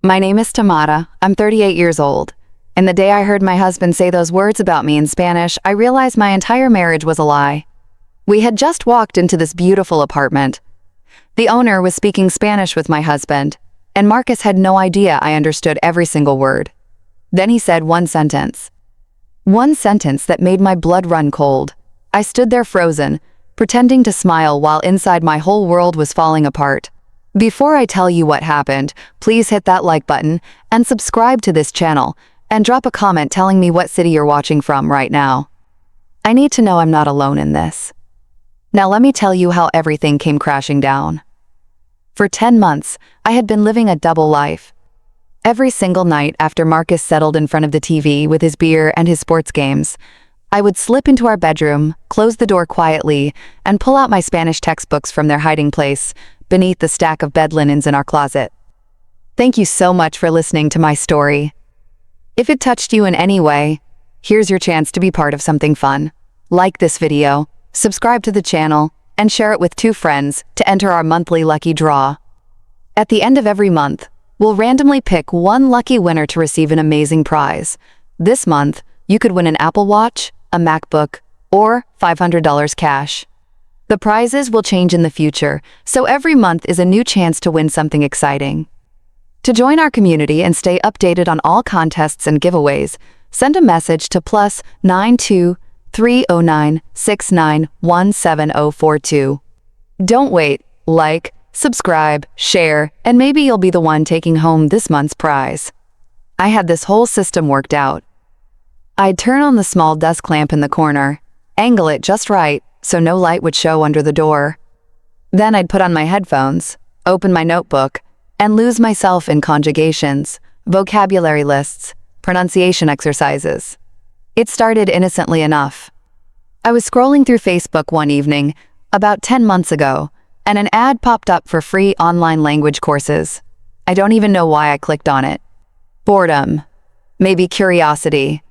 My name is Tamara. I'm 38 years old. And the day I heard my husband say those words about me in Spanish, I realized my entire marriage was a lie. We had just walked into this beautiful apartment. The owner was speaking Spanish with my husband, and Marcus had no idea I understood every single word. Then he said one sentence that made my blood run cold. I stood there frozen, pretending to smile while inside my whole world was falling apart. Before I tell you what happened, please hit that like button and subscribe to this channel and drop a comment telling me what city you're watching from right now. I need to know I'm not alone in this. Now let me tell you how everything came crashing down. For 10 months, I had been living a double life. Every single night after Marcus settled in front of the TV with his beer and his sports games, I would slip into our bedroom, close the door quietly, and pull out my Spanish textbooks from their hiding place beneath the stack of bed linens in our closet. Thank you so much for listening to my story. If it touched you in any way, here's your chance to be part of something fun. Like this video, subscribe to the channel, and share it with 2 friends to enter our monthly lucky draw. At the end of every month, we'll randomly pick one lucky winner to receive an amazing prize. This month, you could win an Apple Watch, a MacBook, or $500 cash. The prizes will change in the future, so every month is a new chance to win something exciting. To join our community and stay updated on all contests and giveaways, send a message to +92 309 69174042. Don't wait. Like, subscribe, share, and maybe you'll be the one taking home this month's prize. I had this whole system worked out. I'd turn on the small desk lamp in the corner, angle it just right so no light would show under the door. Then I'd put on my headphones, open my notebook, and lose myself in conjugations, vocabulary lists, pronunciation exercises. It started innocently enough. I was scrolling through Facebook one evening, about 10 months ago, and an ad popped up for free online language courses. I don't even know why I clicked on it. Boredom, maybe curiosity,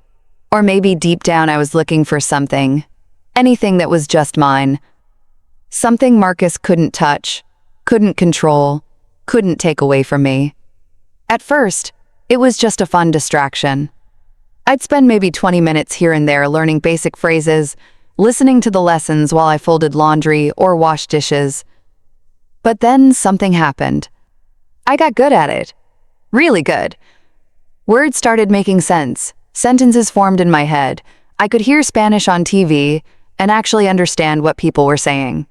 or maybe deep down I was looking for something, anything that was just mine. Something Marcus couldn't touch, couldn't control, couldn't take away from me. At first, it was just a fun distraction. I'd spend maybe 20 minutes here and there learning basic phrases, listening to the lessons while I folded laundry or washed dishes. But then something happened. I got good at it. Really good. Words started making sense. Sentences formed in my head. I could hear Spanish on TV and actually understand what people were saying.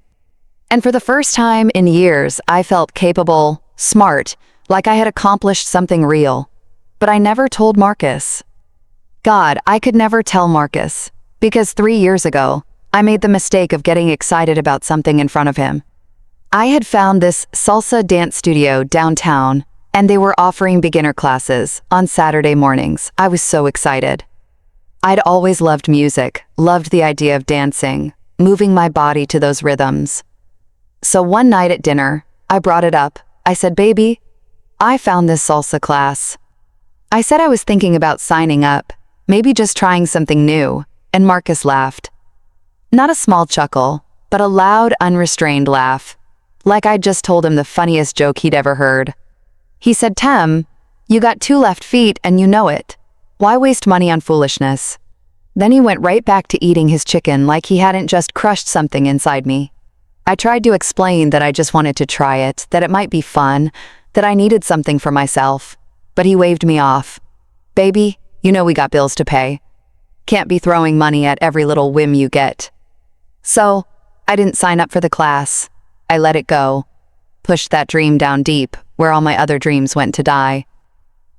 And for the first time in years, I felt capable, smart, like I had accomplished something real. But I never told Marcus. God, I could never tell Marcus, because 3 years ago, I made the mistake of getting excited about something in front of him. I had found this salsa dance studio downtown, and they were offering beginner classes on Saturday mornings. I was so excited. I'd always loved music, loved the idea of dancing, moving my body to those rhythms. So one night at dinner, I brought it up. I said, "Baby, I found this salsa class." I said I was thinking about signing up, maybe just trying something new, and Marcus laughed. Not a small chuckle, but a loud, unrestrained laugh, like I'd just told him the funniest joke he'd ever heard. He said, "Tem, you got 2 left feet and you know it. Why waste money on foolishness?" Then he went right back to eating his chicken like he hadn't just crushed something inside me. I tried to explain that I just wanted to try it, that it might be fun, that I needed something for myself, but he waved me off. "Baby, you know we got bills to pay. Can't be throwing money at every little whim you get." So, I didn't sign up for the class. I let it go, pushed that dream down deep, where all my other dreams went to die.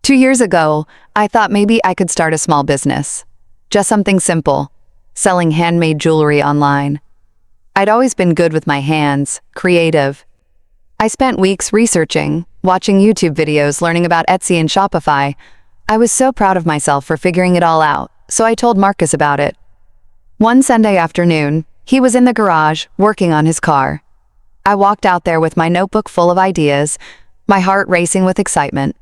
2 years ago, I thought maybe I could start a small business. Just something simple, selling handmade jewelry online. I'd always been good with my hands, creative. I spent weeks researching, watching YouTube videos, learning about Etsy and Shopify. I was so proud of myself for figuring it all out, so I told Marcus about it. One Sunday afternoon, he was in the garage, working on his car. I walked out there with my notebook full of ideas, my heart racing with excitement.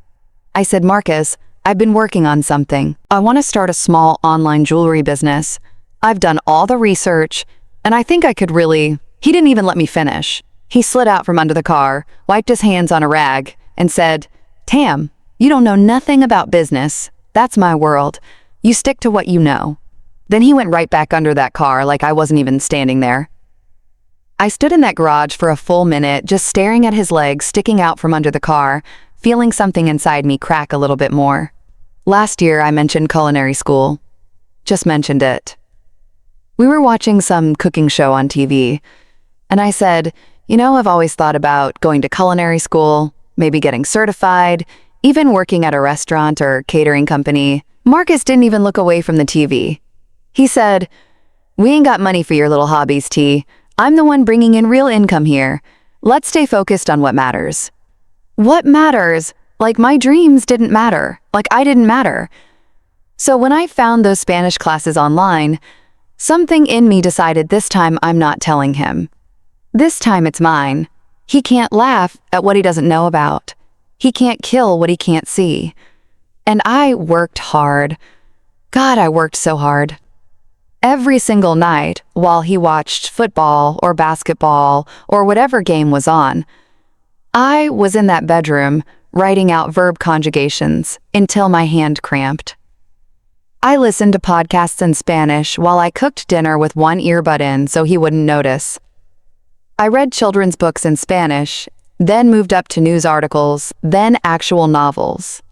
I said, "Marcus, I've been working on something. I want to start a small online jewelry business. I've done all the research, and I think I could really..." He didn't even let me finish. He slid out from under the car, wiped his hands on a rag, and said, "Tam, You don't know nothing about business. That's my world. You stick to what you know." Then he went right back under that car like I wasn't even standing there. I stood in that garage for a full minute, just staring at his legs sticking out from under the car, feeling something inside me crack a little bit more. Last year, I mentioned culinary school. Just mentioned it. We were watching some cooking show on TV, and I said, I've always thought about going to culinary school, maybe getting certified, even working at a restaurant or catering company." Marcus didn't even look away from the TV. He said, "We ain't got money for your little hobbies, T. I'm the one bringing in real income here. Let's stay focused on what matters." What matters? Like my dreams didn't matter. Like I didn't matter. So when I found those Spanish classes online, something in me decided this time I'm not telling him. This time it's mine. He can't laugh at what he doesn't know about. He can't kill what he can't see. And I worked hard. God, I worked so hard. Every single night, while he watched football or basketball or whatever game was on, I was in that bedroom writing out verb conjugations until my hand cramped. I listened to podcasts in Spanish while I cooked dinner with one earbud in so he wouldn't notice. I read children's books in Spanish, then moved up to news articles, then actual novels.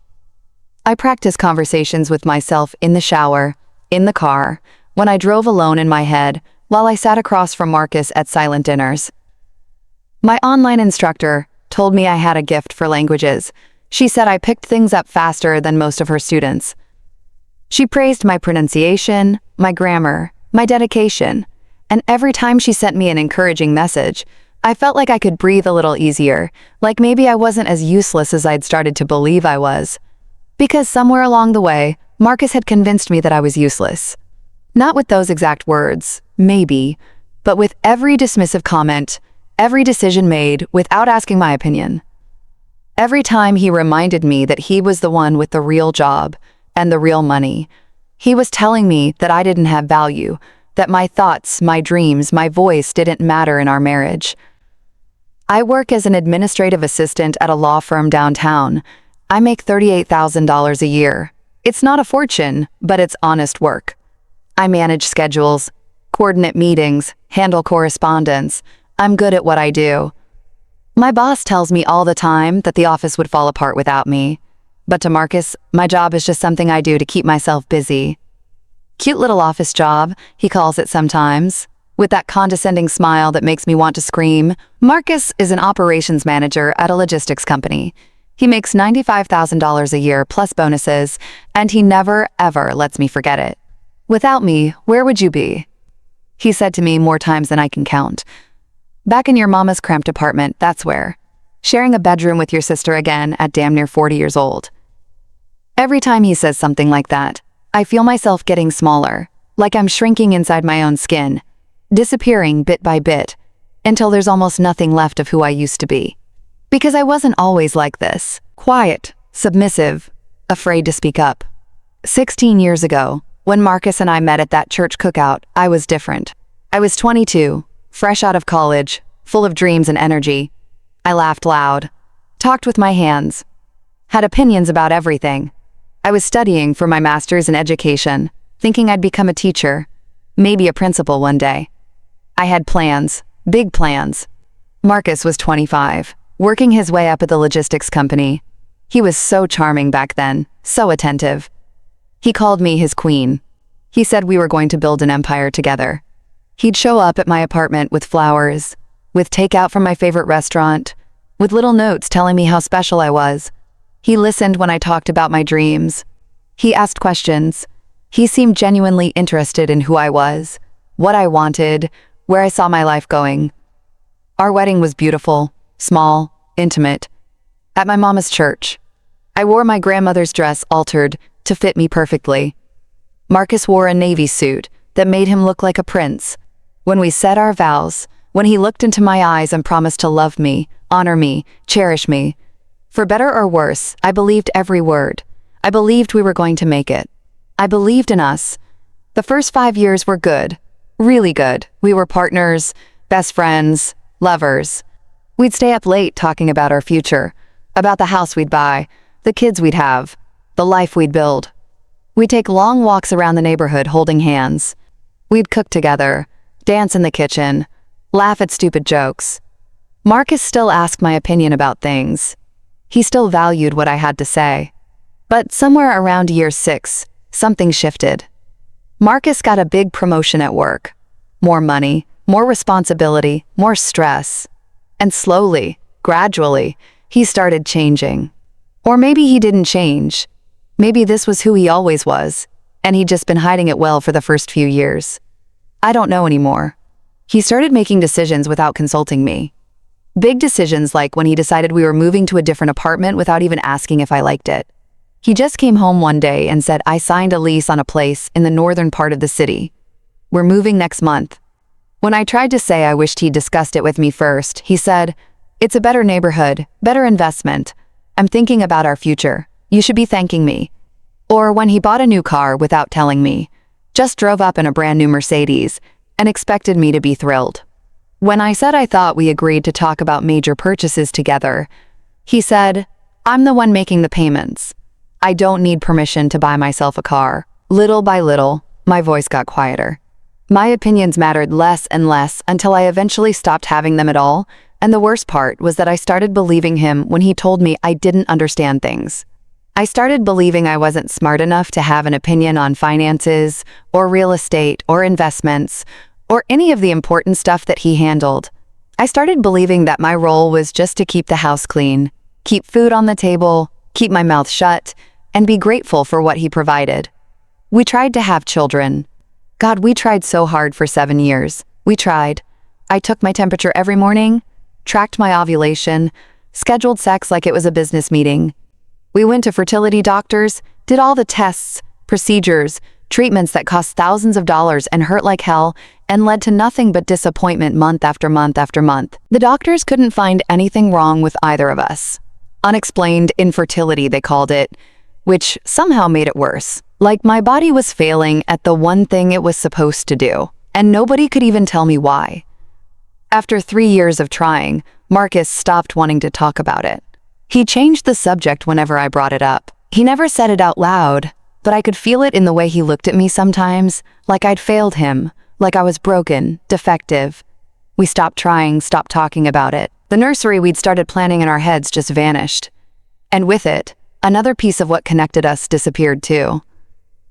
I practiced conversations with myself in the shower, in the car, when I drove alone in my head, while I sat across from Marcus at silent dinners. My online instructor told me I had a gift for languages. She said I picked things up faster than most of her students. She praised my pronunciation, my grammar, my dedication, and every time she sent me an encouraging message, I felt like I could breathe a little easier, like maybe I wasn't as useless as I'd started to believe I was. Because somewhere along the way, Marcus had convinced me that I was useless. Not with those exact words, maybe, but with every dismissive comment, every decision made without asking my opinion. Every time he reminded me that he was the one with the real job and the real money, he was telling me that I didn't have value, that my thoughts, my dreams, my voice didn't matter in our marriage. I work as an administrative assistant at a law firm downtown. I make $38,000 a year. It's not a fortune, but it's honest work. I manage schedules, coordinate meetings, handle correspondence. I'm good at what I do. My boss tells me all the time that the office would fall apart without me. But to Marcus, my job is just something I do to keep myself busy. Cute little office job, he calls it sometimes, with that condescending smile that makes me want to scream. Marcus is an operations manager at a logistics company. He makes $95,000 a year plus bonuses, and he never, ever lets me forget it. "Without me, where would you be?" He said to me more times than I can count. "Back in your mama's cramped apartment, that's where. Sharing a bedroom with your sister again at damn near 40 years old." Every time he says something like that, I feel myself getting smaller, like I'm shrinking inside my own skin, disappearing bit by bit, until there's almost nothing left of who I used to be. Because I wasn't always like this, quiet, submissive, afraid to speak up. 16 years ago, when Marcus and I met at that church cookout, I was different. I was 22, fresh out of college, full of dreams and energy. I laughed loud, talked with my hands, had opinions about everything. I was studying for my master's in education, thinking I'd become a teacher, maybe a principal one day. I had plans, big plans. Marcus was 25, working his way up at the logistics company. He was so charming back then, so attentive. He called me his queen. He said we were going to build an empire together. He'd show up at my apartment with flowers, with takeout from my favorite restaurant, with little notes telling me how special I was. He listened when I talked about my dreams. He asked questions. He seemed genuinely interested in who I was, what I wanted, where I saw my life going. Our wedding was beautiful, small, intimate, at my mama's church. I wore my grandmother's dress altered to fit me perfectly. Marcus wore a navy suit that made him look like a prince. When we said our vows, when he looked into my eyes and promised to love me, honor me, cherish me, for better or worse, I believed every word. I believed we were going to make it. I believed in us. The first 5 years were good, really good. We were partners, best friends, lovers. We'd stay up late talking about our future, about the house we'd buy, the kids we'd have, the life we'd build. We'd take long walks around the neighborhood holding hands. We'd cook together, dance in the kitchen, laugh at stupid jokes. Marcus still asked my opinion about things. He still valued what I had to say. But somewhere around year 6, something shifted. Marcus got a big promotion at work. More money, more responsibility, more stress. And slowly, gradually, he started changing. Or maybe he didn't change. Maybe this was who he always was, and he'd just been hiding it well for the first few years. I don't know anymore. He started making decisions without consulting me. Big decisions like when he decided we were moving to a different apartment without even asking if I liked it. He just came home one day and said I signed a lease on a place in the northern part of the city. We're moving next month. When I tried to say I wished he'd discussed it with me first, he said, "It's a better neighborhood, better investment. I'm thinking about our future. You should be thanking me." Or when he bought a new car without telling me, just drove up in a brand new Mercedes and expected me to be thrilled. When I said I thought we agreed to talk about major purchases together, he said, "I'm the one making the payments. I don't need permission to buy myself a car." Little by little, my voice got quieter. My opinions mattered less and less until I eventually stopped having them at all, and the worst part was that I started believing him when he told me I didn't understand things. I started believing I wasn't smart enough to have an opinion on finances, or real estate, or investments, or any of the important stuff that he handled. I started believing that my role was just to keep the house clean, keep food on the table, keep my mouth shut, and be grateful for what he provided. We tried to have children. God, we tried so hard for 7 years. We tried. I took my temperature every morning, tracked my ovulation, scheduled sex like it was a business meeting. We went to fertility doctors, did all the tests, procedures, treatments that cost thousands of dollars and hurt like hell and led to nothing but disappointment month after month after month. The doctors couldn't find anything wrong with either of us. Unexplained infertility, they called it, which somehow made it worse. Like my body was failing at the one thing it was supposed to do, and nobody could even tell me why. After 3 years of trying, Marcus stopped wanting to talk about it. He changed the subject whenever I brought it up. He never said it out loud, but I could feel it in the way he looked at me sometimes, like I'd failed him, like I was broken, defective. We stopped trying, stopped talking about it. The nursery we'd started planning in our heads just vanished. And with it, another piece of what connected us disappeared too.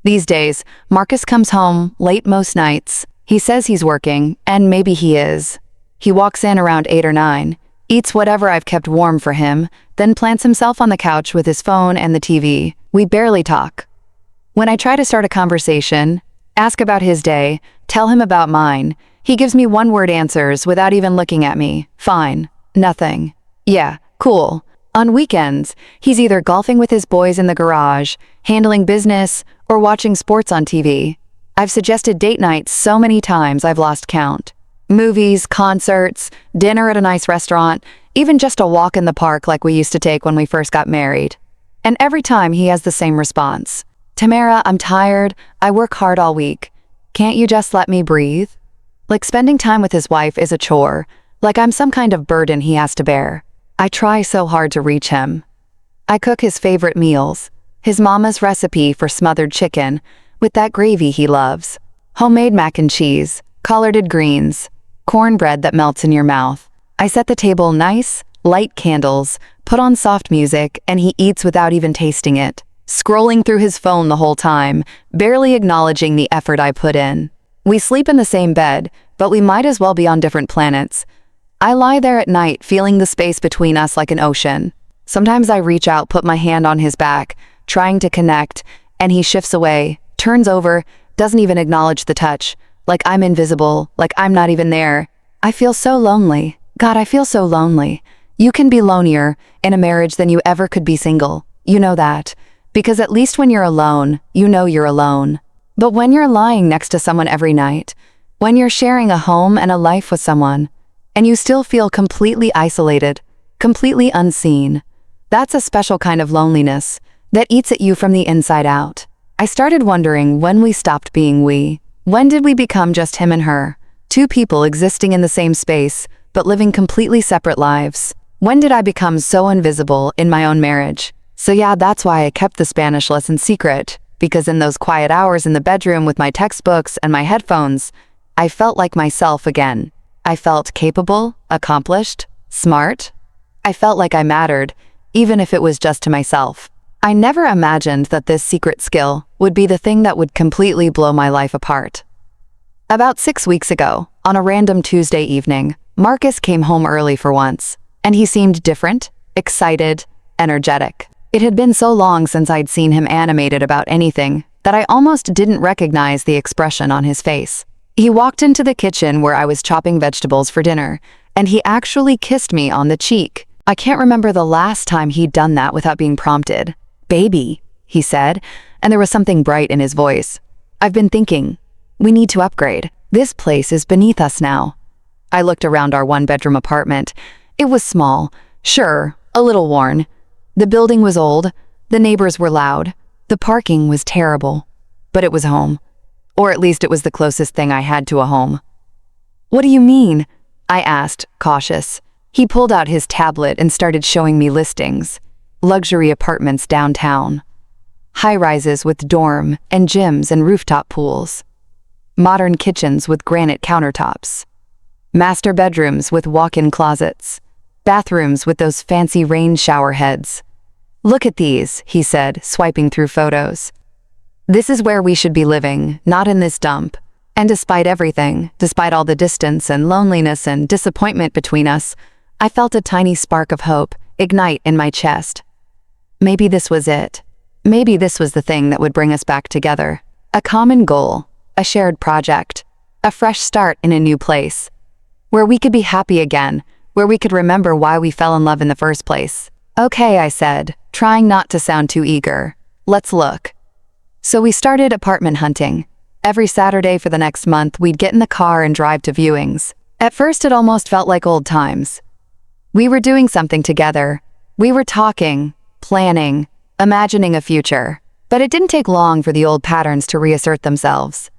These days, Marcus comes home late most nights. He says he's working, and maybe he is. He walks in around 8 or 9, eats whatever I've kept warm for him, then plants himself on the couch with his phone and the TV. We barely talk. When I try to start a conversation, ask about his day, tell him about mine, he gives me one-word answers without even looking at me. Fine. Nothing. Yeah, cool. On weekends, he's either golfing with his boys in the garage, handling business, or watching sports on TV. I've suggested date nights so many times I've lost count. Movies, concerts, dinner at a nice restaurant, even just a walk in the park like we used to take when we first got married. And every time he has the same response. "Tamara, I'm tired. I work hard all week. Can't you just let me breathe?" Like spending time with his wife is a chore, like I'm some kind of burden he has to bear. I try so hard to reach him. I cook his favorite meals, his mama's recipe for smothered chicken, with that gravy he loves, homemade mac and cheese, collarded greens, cornbread that melts in your mouth. I set the table nice, light candles, put on soft music, and he eats without even tasting it, scrolling through his phone the whole time, barely acknowledging the effort I put in. We sleep in the same bed, but we might as well be on different planets. I lie there at night feeling the space between us like an ocean. Sometimes I reach out, put my hand on his back, trying to connect, and he shifts away, turns over, doesn't even acknowledge the touch, like I'm invisible, like I'm not even there. I feel so lonely. God, I feel so lonely. You can be lonelier in a marriage than you ever could be single. You know that. Because at least when you're alone, you know you're alone. But when you're lying next to someone every night, when you're sharing a home and a life with someone, and you still feel completely isolated, completely unseen, that's a special kind of loneliness that eats at you from the inside out. I started wondering when we stopped being we. When did we become just him and her? Two people existing in the same space, but living completely separate lives. When did I become so invisible in my own marriage? So yeah, that's why I kept the Spanish lesson secret, because in those quiet hours in the bedroom with my textbooks and my headphones, I felt like myself again. I felt capable, accomplished, smart. I felt like I mattered, even if it was just to myself. I never imagined that this secret skill would be the thing that would completely blow my life apart. About 6 weeks ago, on a random Tuesday evening, Marcus came home early for once, and he seemed different, excited, energetic. It had been so long since I'd seen him animated about anything that I almost didn't recognize the expression on his face. He walked into the kitchen where I was chopping vegetables for dinner, and he actually kissed me on the cheek. I can't remember the last time he'd done that without being prompted. "Baby," he said, and there was something bright in his voice. "I've been thinking, we need to upgrade. This place is beneath us now." I looked around our one-bedroom apartment. It was small, sure, a little worn. The building was old, the neighbors were loud, the parking was terrible, but it was home. Or at least it was the closest thing I had to a home. "What do you mean?" I asked, cautious. He pulled out his tablet and started showing me listings. Luxury apartments downtown. High-rises with dorm and gyms and rooftop pools. Modern kitchens with granite countertops. Master bedrooms with walk-in closets. Bathrooms with those fancy rain shower heads. "Look at these," he said, swiping through photos. "This is where we should be living, not in this dump." And despite everything, despite all the distance and loneliness and disappointment between us, I felt a tiny spark of hope ignite in my chest. Maybe this was it. Maybe this was the thing that would bring us back together. A common goal, a shared project, a fresh start in a new place. Where we could be happy again, where we could remember why we fell in love in the first place. "Okay," I said, trying not to sound too eager. "Let's look." So we started apartment hunting. Every Saturday for the next month, we'd get in the car and drive to viewings. At first, it almost felt like old times. We were doing something together. We were talking, planning, imagining a future. But it didn't take long for the old patterns to reassert themselves.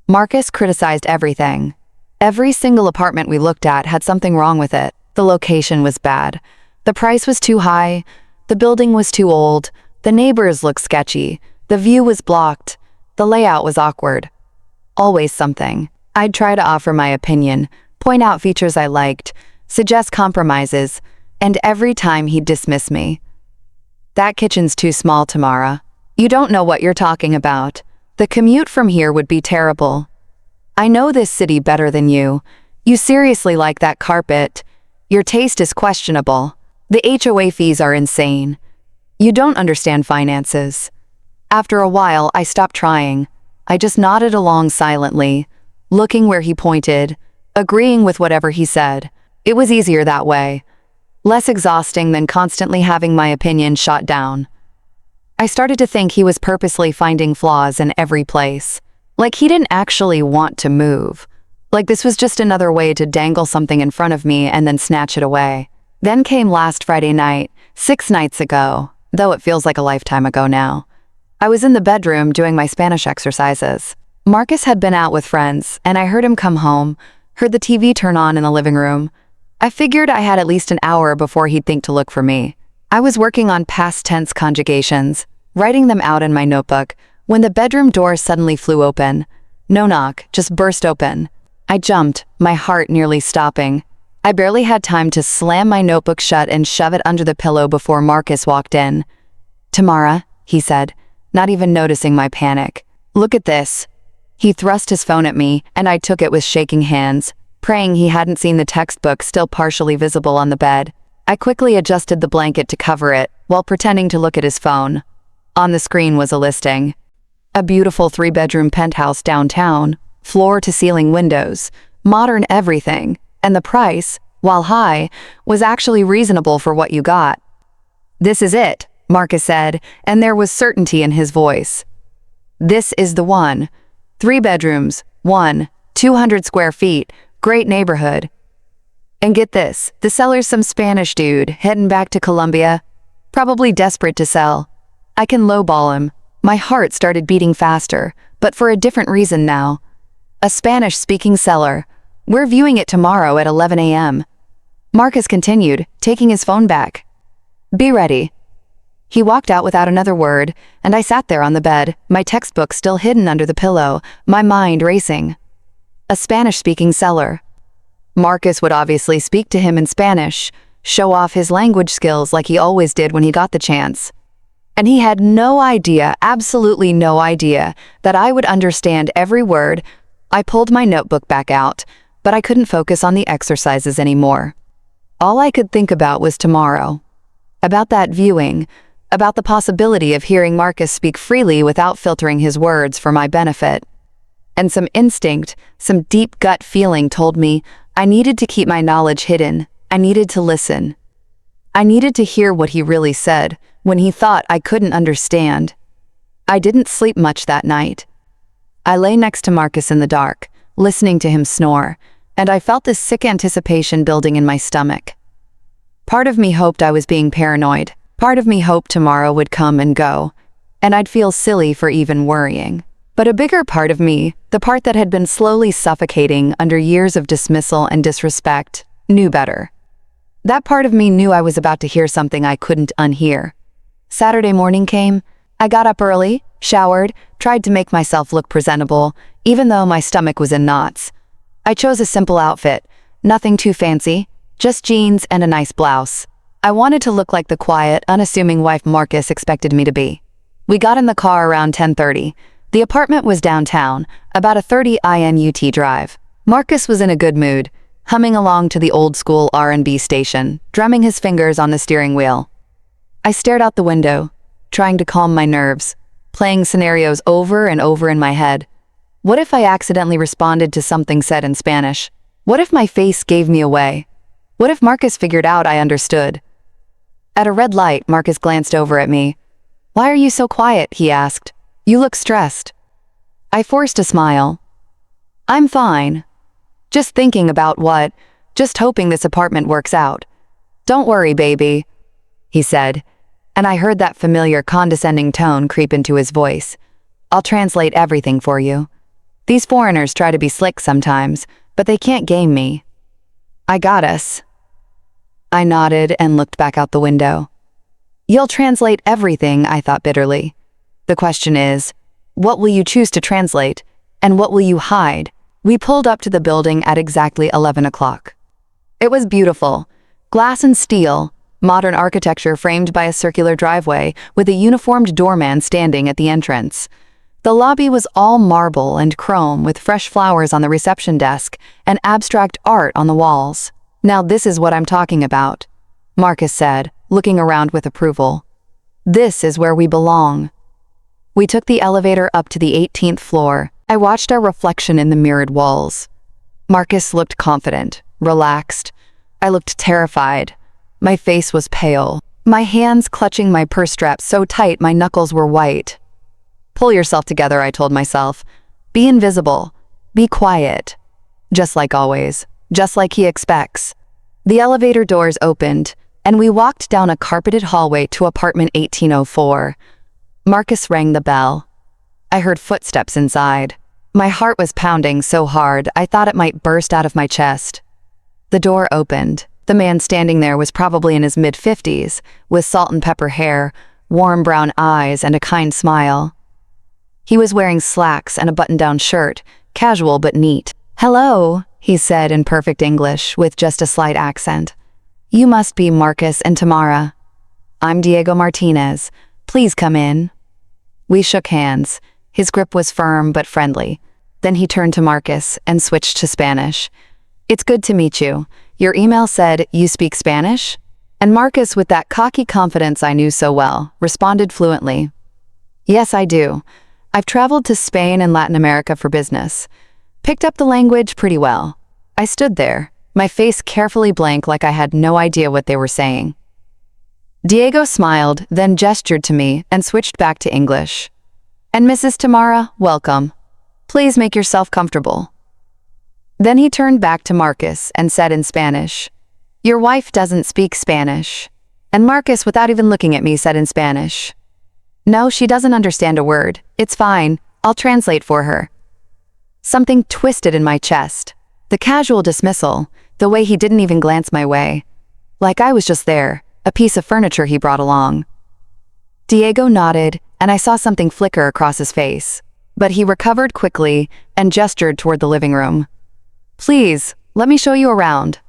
Marcus criticized everything. Every single apartment we looked at had something wrong with it. The location was bad. The price was too high. The building was too old. The neighbors looked sketchy. The view was blocked. The layout was awkward. Always something. I'd try to offer my opinion, point out features I liked, suggest compromises, and every time he'd dismiss me. "That kitchen's too small, Tamara. You don't know what you're talking about. The commute from here would be terrible. I know this city better than you. You seriously like that carpet. Your taste is questionable. The HOA fees are insane. You don't understand finances." After a while, I stopped trying. I just nodded along silently, looking where he pointed, agreeing with whatever he said. It was easier that way. Less exhausting than constantly having my opinion shot down. I started to think he was purposely finding flaws in every place. Like he didn't actually want to move. Like this was just another way to dangle something in front of me and then snatch it away. Then came last Friday night, 6 nights ago, though it feels like a lifetime ago now. I was in the bedroom doing my Spanish exercises. Marcus had been out with friends, and I heard him come home, heard the TV turn on in the living room. I figured I had at least an hour before he'd think to look for me. I was working on past tense conjugations, writing them out in my notebook, when the bedroom door suddenly flew open. No knock, just burst open. I jumped, my heart nearly stopping. I barely had time to slam my notebook shut and shove it under the pillow before Marcus walked in. "Tamara," he said, not even noticing my panic. "Look at this." He thrust his phone at me, and I took it with shaking hands, praying he hadn't seen the textbook still partially visible on the bed. I quickly adjusted the blanket to cover it, while pretending to look at his phone. On the screen was a listing. A beautiful 3-bedroom penthouse downtown, floor-to-ceiling windows, modern everything, and the price, while high, was actually reasonable for what you got. "This is it," Marcus said, and there was certainty in his voice. "This is the one. 3 bedrooms, 200 square feet, great neighborhood. And get this, the seller's some Spanish dude heading back to Colombia, probably desperate to sell. I can lowball him." My heart started beating faster, but for a different reason now. A Spanish-speaking seller. We're viewing it tomorrow at 11 a.m. Marcus continued, taking his phone back. "Be ready." He walked out without another word, and I sat there on the bed, my textbook still hidden under the pillow, my mind racing. A Spanish-speaking seller. Marcus would obviously speak to him in Spanish, show off his language skills like he always did when he got the chance. And he had no idea, absolutely no idea, that I would understand every word. I pulled my notebook back out, but I couldn't focus on the exercises anymore. All I could think about was tomorrow. About that viewing, about the possibility of hearing Marcus speak freely without filtering his words for my benefit. And some instinct, some deep gut feeling told me I needed to keep my knowledge hidden. I needed to listen. I needed to hear what he really said when he thought I couldn't understand. I didn't sleep much that night. I lay next to Marcus in the dark, listening to him snore, and I felt this sick anticipation building in my stomach. Part of me hoped I was being paranoid. Part of me hoped tomorrow would come and go, and I'd feel silly for even worrying. But a bigger part of me, the part that had been slowly suffocating under years of dismissal and disrespect, knew better. That part of me knew I was about to hear something I couldn't unhear. Saturday morning came. I got up early, showered, tried to make myself look presentable, even though my stomach was in knots. I chose a simple outfit, nothing too fancy, just jeans and a nice blouse. I wanted to look like the quiet, unassuming wife Marcus expected me to be. We got in the car around 10:30. The apartment was downtown, about a 30-minute drive. Marcus was in a good mood, humming along to the old-school R&B station, drumming his fingers on the steering wheel. I stared out the window, trying to calm my nerves, playing scenarios over and over in my head. What if I accidentally responded to something said in Spanish? What if my face gave me away? What if Marcus figured out I understood? At a red light, Marcus glanced over at me. "Why are you so quiet?" he asked. "You look stressed." I forced a smile. "I'm fine. Just thinking about what, just hoping this apartment works out. Don't worry, baby," he said, and I heard that familiar condescending tone creep into his voice. "I'll translate everything for you. These foreigners try to be slick sometimes, but they can't game me. I got us." I nodded and looked back out the window. "You'll translate everything," I thought bitterly. "The question is, what will you choose to translate, and what will you hide?" We pulled up to the building at exactly 11 o'clock. It was beautiful, glass and steel, modern architecture framed by a circular driveway with a uniformed doorman standing at the entrance. The lobby was all marble and chrome with fresh flowers on the reception desk and abstract art on the walls. "Now this is what I'm talking about," Marcus said, looking around with approval. "This is where we belong." We took the elevator up to the 18th floor. I watched our reflection in the mirrored walls. Marcus looked confident, relaxed. I looked terrified. My face was pale, my hands clutching my purse straps so tight my knuckles were white. "Pull yourself together," I told myself. "Be invisible. Be quiet." Just like always, just like he expects. The elevator doors opened, and we walked down a carpeted hallway to apartment 1804. Marcus rang the bell. I heard footsteps inside. My heart was pounding so hard I thought it might burst out of my chest. The door opened. The man standing there was probably in his mid-50s, with salt and pepper hair, warm brown eyes, and a kind smile. He was wearing slacks and a button-down shirt, casual but neat. "Hello," he said in perfect English with just a slight accent. "You must be Marcus and Tamara. I'm Diego Martinez. Please come in." We shook hands. His grip was firm but friendly. Then he turned to Marcus and switched to Spanish. "It's good to meet you. Your email said you speak Spanish?" And Marcus, with that cocky confidence I knew so well, responded fluently. "Yes, I do. I've traveled to Spain and Latin America for business. Picked up the language pretty well." I stood there, my face carefully blank like I had no idea what they were saying. Diego smiled, then gestured to me and switched back to English. "And Mrs. Tamara, welcome. Please make yourself comfortable." Then he turned back to Marcus and said in Spanish, "Your wife doesn't speak Spanish." And Marcus, without even looking at me, said in Spanish, "No, she doesn't understand a word. It's fine. I'll translate for her." Something twisted in my chest. The casual dismissal, the way he didn't even glance my way. Like I was just there, a piece of furniture he brought along. Diego nodded, and I saw something flicker across his face. But he recovered quickly and gestured toward the living room. "Please, let me show you around."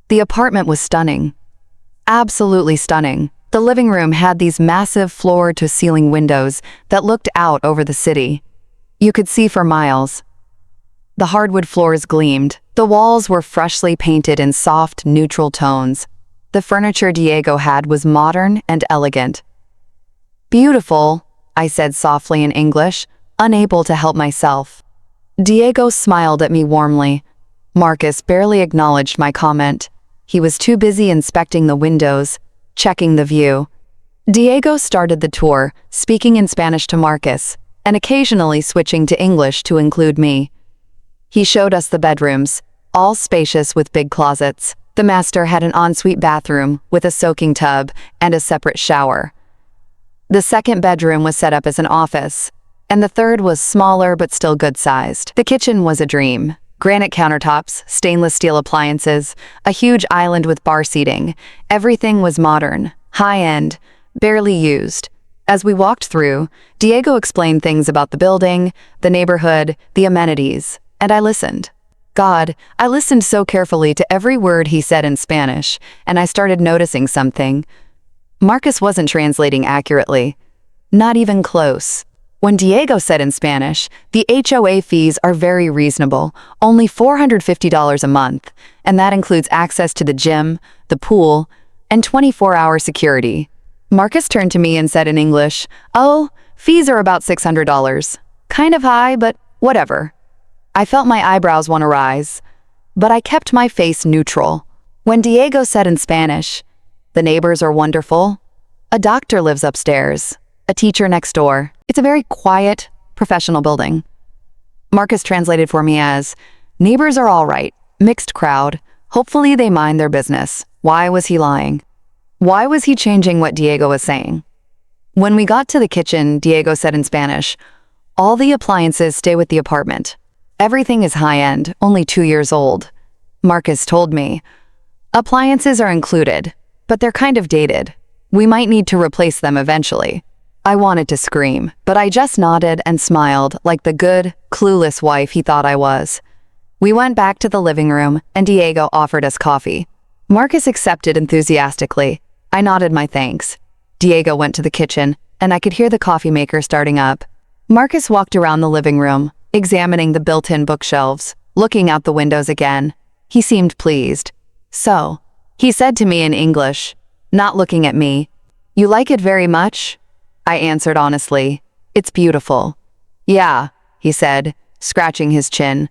The apartment was stunning. Absolutely stunning. The living room had these massive floor-to-ceiling windows that looked out over the city. You could see for miles. The hardwood floors gleamed. The walls were freshly painted in soft, neutral tones. The furniture Diego had was modern and elegant. "Beautiful," I said softly in English, unable to help myself. Diego smiled at me warmly. Marcus barely acknowledged my comment. He was too busy inspecting the windows, checking the view. Diego started the tour, speaking in Spanish to Marcus, and occasionally switching to English to include me. He showed us the bedrooms, all spacious with big closets. The master had an ensuite bathroom with a soaking tub and a separate shower. The second bedroom was set up as an office, and the third was smaller but still good-sized. The kitchen was a dream. Granite countertops, stainless steel appliances, a huge island with bar seating. Everything was modern, high-end, barely used. As we walked through, Diego explained things about the building, the neighborhood, the amenities, and I listened. God, I listened so carefully to every word he said in Spanish, and I started noticing something. Marcus wasn't translating accurately. Not even close. When Diego said in Spanish, the HOA fees are very reasonable, only $450 a month, and that includes access to the gym, the pool, and 24-hour security. Marcus turned to me and said in English, "Oh, fees are about $600. Kind of high, but whatever." I felt my eyebrows want to rise, but I kept my face neutral. When Diego said in Spanish, "The neighbors are wonderful. A doctor lives upstairs, a teacher next door. It's a very quiet, professional building." Marcus translated for me as, "Neighbors are all right, mixed crowd. Hopefully they mind their business." Why was he lying? Why was he changing what Diego was saying? When we got to the kitchen, Diego said in Spanish, "All the appliances stay with the apartment. Everything is high-end, only 2 years old." Marcus told me, "Appliances are included, but they're kind of dated. We might need to replace them eventually." I wanted to scream, but I just nodded and smiled like the good, clueless wife he thought I was. We went back to the living room, and Diego offered us coffee. Marcus accepted enthusiastically. I nodded my thanks. Diego went to the kitchen, and I could hear the coffee maker starting up. Marcus walked around the living room, examining the built-in bookshelves, looking out the windows again. He seemed pleased. "So," he said to me in English, not looking at me, "You like it very much?" I answered honestly, "It's beautiful." "Yeah," he said, scratching his chin.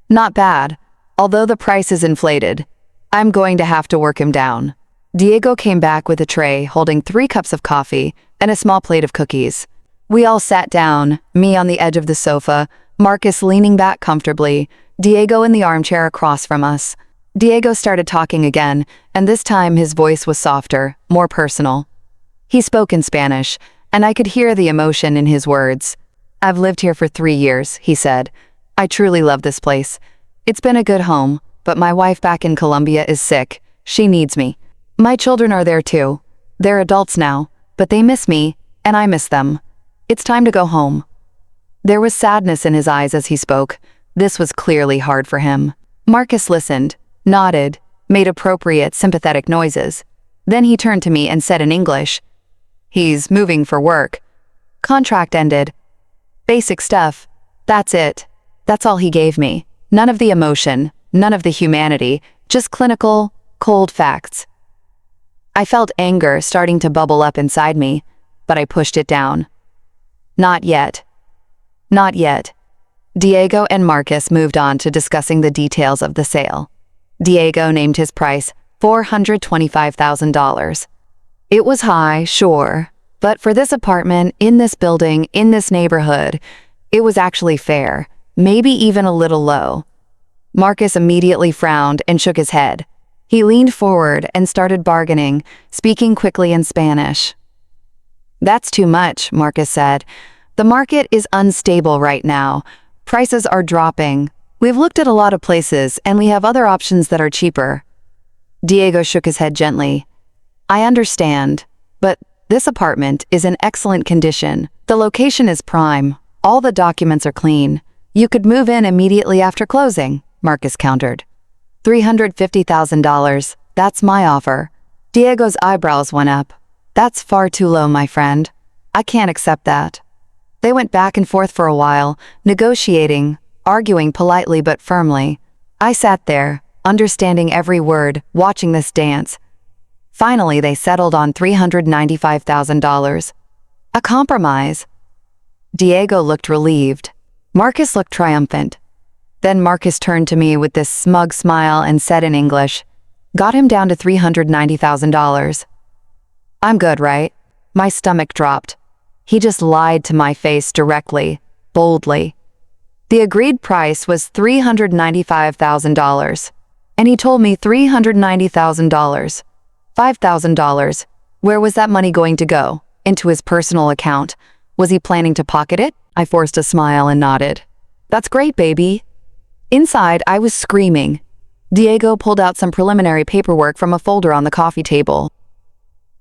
"Not bad, although the price is inflated. I'm going to have to work him down." Diego came back with a tray holding 3 cups of coffee and a small plate of cookies. We all sat down, me on the edge of the sofa, Marcus leaning back comfortably, Diego in the armchair across from us. Diego started talking again, and this time his voice was softer, more personal. He spoke in Spanish, and I could hear the emotion in his words. "I've lived here for 3 years," he said. "I truly love this place. It's been a good home, but my wife back in Colombia is sick. She needs me. My children are there too. They're adults now, but they miss me, and I miss them. It's time to go home." There was sadness in his eyes as he spoke. This was clearly hard for him. Marcus listened, nodded, made appropriate, sympathetic noises. Then he turned to me and said in English, "He's moving for work. Contract ended. Basic stuff. That's it." That's all he gave me. None of the emotion, none of the humanity, just clinical, cold facts. I felt anger starting to bubble up inside me, but I pushed it down. Not yet. Not yet. Diego and Marcus moved on to discussing the details of the sale. Diego named his price $425,000. It was high, sure, but for this apartment, in this building, in this neighborhood, it was actually fair, maybe even a little low. Marcus immediately frowned and shook his head. He leaned forward and started bargaining, speaking quickly in Spanish. "That's too much," Marcus said. "The market is unstable right now. Prices are dropping. We've looked at a lot of places, and we have other options that are cheaper." Diego shook his head gently. "I understand, but This apartment is in excellent condition. The location is prime. All the documents are clean. You could move in immediately after closing, Marcus countered. $350,000. That's my offer. Diego's eyebrows went up. That's far too low, my friend. I can't accept that. They went back and forth for a while, negotiating, arguing politely but firmly. I sat there, understanding every word, watching this dance. Finally, they settled on $395,000. A compromise. Diego looked relieved. Marcus looked triumphant. Then Marcus turned to me with this smug smile and said in English, "Got him down to $390,000. I'm good, right?" My stomach dropped. He just lied to my face directly, boldly. The agreed price was $395,000, and he told me $390,000. $5,000. Where was that money going to go? Into his personal account. Was he planning to pocket it? I forced a smile and nodded. That's great, baby. Inside, I was screaming. Diego pulled out some preliminary paperwork from a folder on the coffee table.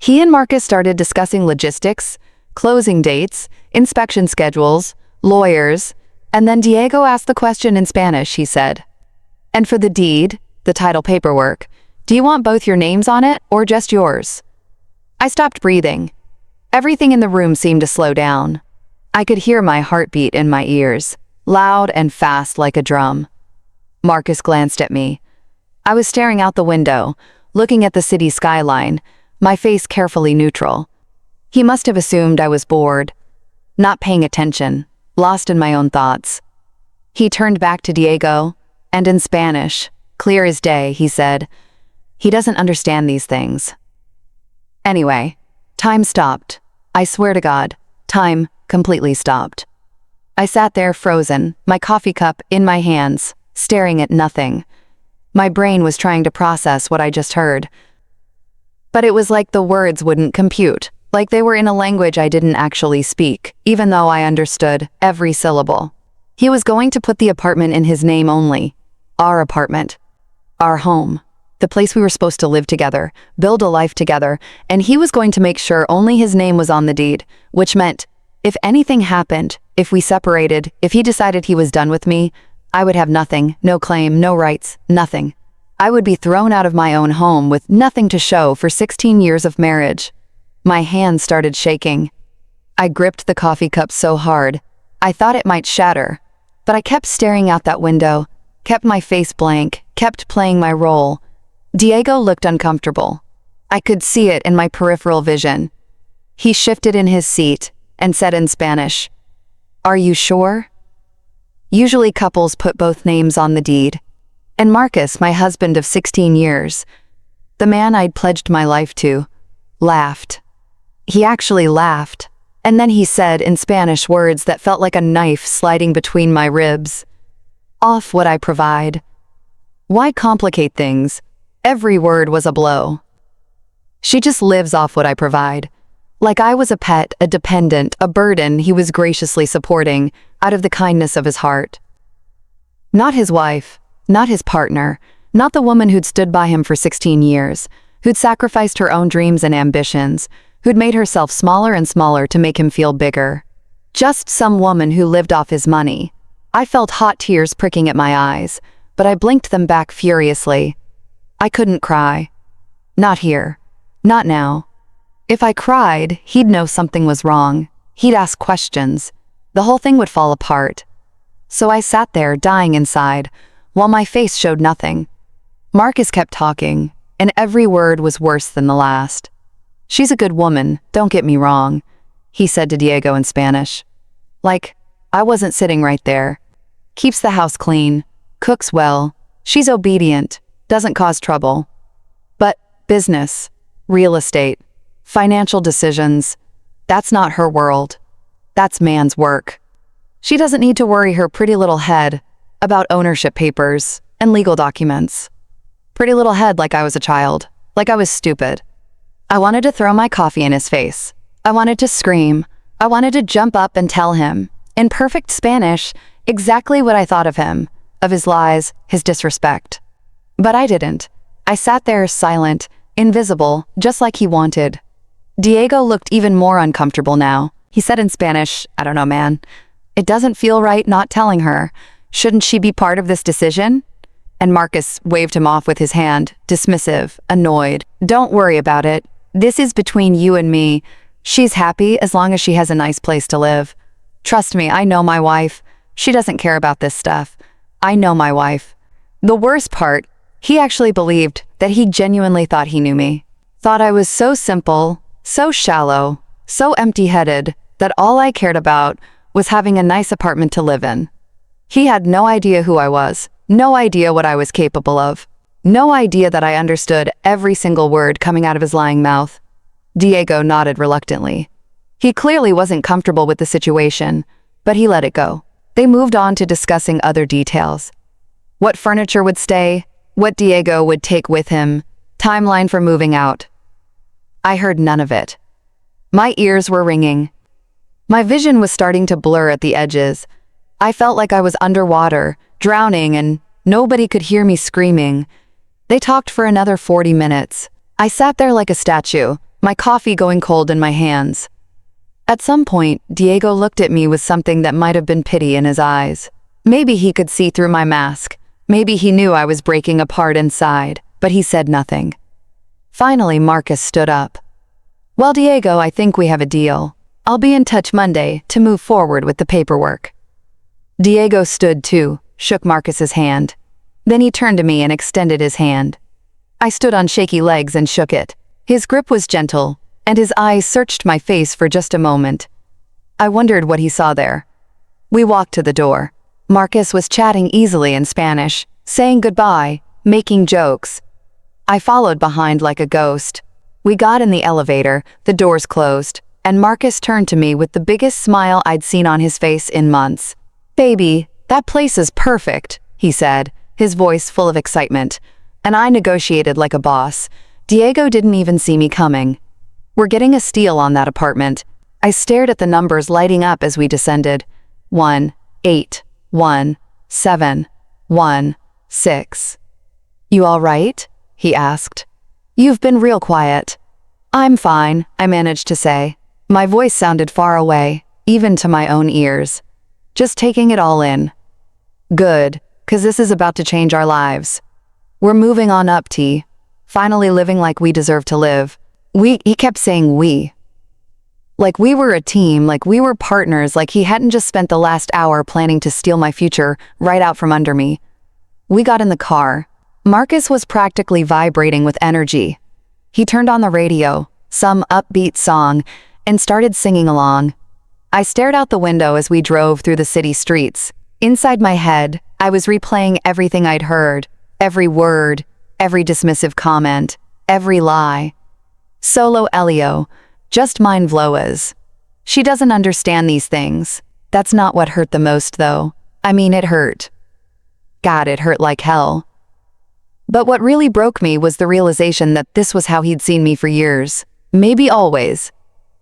He and Marcus started discussing logistics, closing dates, inspection schedules, lawyers, and then Diego asked the question in Spanish, he said. And for the deed, the title paperwork, do you want both your names on it or just yours? I stopped breathing. Everything in the room seemed to slow down. I could hear my heartbeat in my ears, loud and fast like a drum. Marcus glanced at me. I was staring out the window, looking at the city skyline, my face carefully neutral. He must have assumed I was bored, not paying attention, lost in my own thoughts. He turned back to Diego, and in Spanish, clear as day, he said, "He doesn't understand these things." Anyway, time stopped. I swear to God, time completely stopped. I sat there frozen, my coffee cup in my hands, staring at nothing. My brain was trying to process what I just heard. But it was like the words wouldn't compute, like they were in a language I didn't actually speak, even though I understood every syllable. He was going to put the apartment in his name only. Our apartment. Our home. The place we were supposed to live together, build a life together, and he was going to make sure only his name was on the deed, which meant, if anything happened, if we separated, if he decided he was done with me, I would have nothing, no claim, no rights, nothing. I would be thrown out of my own home with nothing to show for 16 years of marriage. My hands started shaking. I gripped the coffee cup so hard, I thought it might shatter, but I kept staring out that window, kept my face blank, kept playing my role. Diego looked uncomfortable. I could see it in my peripheral vision. He shifted in his seat and said in Spanish, "Are you sure?" Usually couples put both names on the deed. And Marcus, my husband of 16 years, the man I'd pledged my life to, laughed. He actually laughed, and then he said in Spanish words that felt like a knife sliding between my ribs, "Off what I provide." Why complicate things? Every word was a blow. She just lives off what I provide. Like I was a pet, a dependent, a burden he was graciously supporting out of the kindness of his heart. Not his wife, not his partner, not the woman who'd stood by him for 16 years, who'd sacrificed her own dreams and ambitions, who'd made herself smaller and smaller to make him feel bigger. Just some woman who lived off his money. I felt hot tears pricking at my eyes, but I blinked them back furiously. I couldn't cry. Not here. Not now. If I cried, he'd know something was wrong. He'd ask questions. The whole thing would fall apart. So I sat there, dying inside, while my face showed nothing. Marcus kept talking, and every word was worse than the last. "She's a good woman, don't get me wrong," he said to Diego in Spanish. Like, I wasn't sitting right there. Keeps the house clean, cooks well, she's obedient, doesn't cause trouble. But business, real estate, financial decisions, that's not her world. That's man's work. She doesn't need to worry her pretty little head about ownership papers and legal documents. Pretty little head like I was a child, like I was stupid. I wanted to throw my coffee in his face. I wanted to scream. I wanted to jump up and tell him, in perfect Spanish, exactly what I thought of him, of his lies, his disrespect. But I didn't. I sat there silent, invisible, just like he wanted. Diego looked even more uncomfortable now. He said in Spanish, "I don't know, man. It doesn't feel right not telling her. Shouldn't she be part of this decision?" And Marcus waved him off with his hand, dismissive, annoyed. "Don't worry about it. This is between you and me. She's happy as long as she has a nice place to live. Trust me, I know my wife. She doesn't care about this stuff. I know my wife." The worst part, he actually believed that he genuinely thought he knew me. Thought I was so simple, so shallow, so empty-headed that all I cared about was having a nice apartment to live in. He had no idea who I was, no idea what I was capable of, no idea that I understood every single word coming out of his lying mouth. Diego nodded reluctantly. He clearly wasn't comfortable with the situation, but he let it go. They moved on to discussing other details. What furniture would stay, what Diego would take with him, timeline for moving out. I heard none of it. My ears were ringing. My vision was starting to blur at the edges. I felt like I was underwater, drowning, and nobody could hear me screaming. They talked for another 40 minutes. I sat there like a statue, my coffee going cold in my hands. At some point, Diego looked at me with something that might have been pity in his eyes. Maybe he could see through my mask. Maybe he knew I was breaking apart inside, but he said nothing. Finally, Marcus stood up. "Well, Diego, I think we have a deal. I'll be in touch Monday to move forward with the paperwork." Diego stood too, shook Marcus's hand. Then he turned to me and extended his hand. I stood on shaky legs and shook it. His grip was gentle, and his eyes searched my face for just a moment. I wondered what he saw there. We walked to the door. Marcus was chatting easily in Spanish, saying goodbye, making jokes. I followed behind like a ghost. We got in the elevator, the doors closed, and Marcus turned to me with the biggest smile I'd seen on his face in months. "Baby, that place is perfect," he said, his voice full of excitement. And I negotiated like a boss. Diego didn't even see me coming. "We're getting a steal on that apartment." I stared at the numbers lighting up as we descended. 1, 8, 1, 7, 1, 6. "You all right?" he asked. "You've been real quiet." "I'm fine," I managed to say. My voice sounded far away, even to my own ears. "Just taking it all in." "Good, 'cause this is about to change our lives. We're moving on up, T. Finally living like we deserve to live." He kept saying we. Like we were a team, like we were partners, like he hadn't just spent the last hour planning to steal my future right out from under me. We got in the car. Marcus was practically vibrating with energy. He turned on the radio, some upbeat song, and started singing along. I stared out the window as we drove through the city streets. Inside my head, I was replaying everything I'd heard, every word, every dismissive comment, every lie. Solo Elio, just mind Vloas. She doesn't understand these things. That's not what hurt the most, though. I mean, it hurt. God, it hurt like hell. But what really broke me was the realization that this was how he'd seen me for years. Maybe always.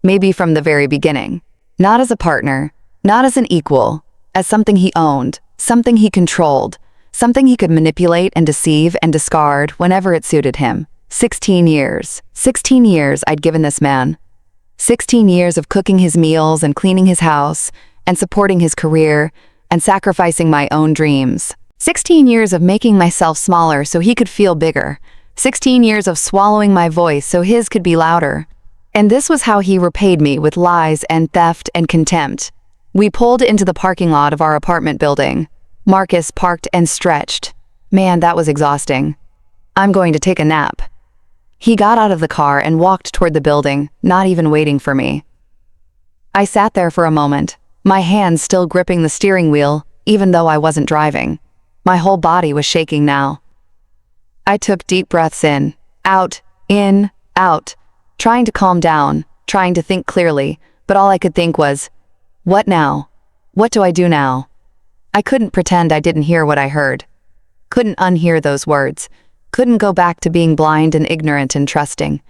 Maybe from the very beginning. Not as a partner, not as an equal, as something he owned, something he controlled, something he could manipulate and deceive and discard whenever it suited him. 16 years. 16 years I'd given this man. 16 years of cooking his meals and cleaning his house and supporting his career and sacrificing my own dreams. 16 years of making myself smaller so he could feel bigger. 16 years of swallowing my voice so his could be louder. And this was how he repaid me with lies and theft and contempt. We pulled into the parking lot of our apartment building. Marcus parked and stretched. Man, that was exhausting. "I'm going to take a nap." He got out of the car and walked toward the building, not even waiting for me. I sat there for a moment, my hands still gripping the steering wheel, even though I wasn't driving. My whole body was shaking now. I took deep breaths in, out, trying to calm down, trying to think clearly, but all I could think was, what now? What do I do now? I couldn't pretend I didn't hear what I heard. Couldn't unhear those words. Couldn't go back to being blind and ignorant and trusting.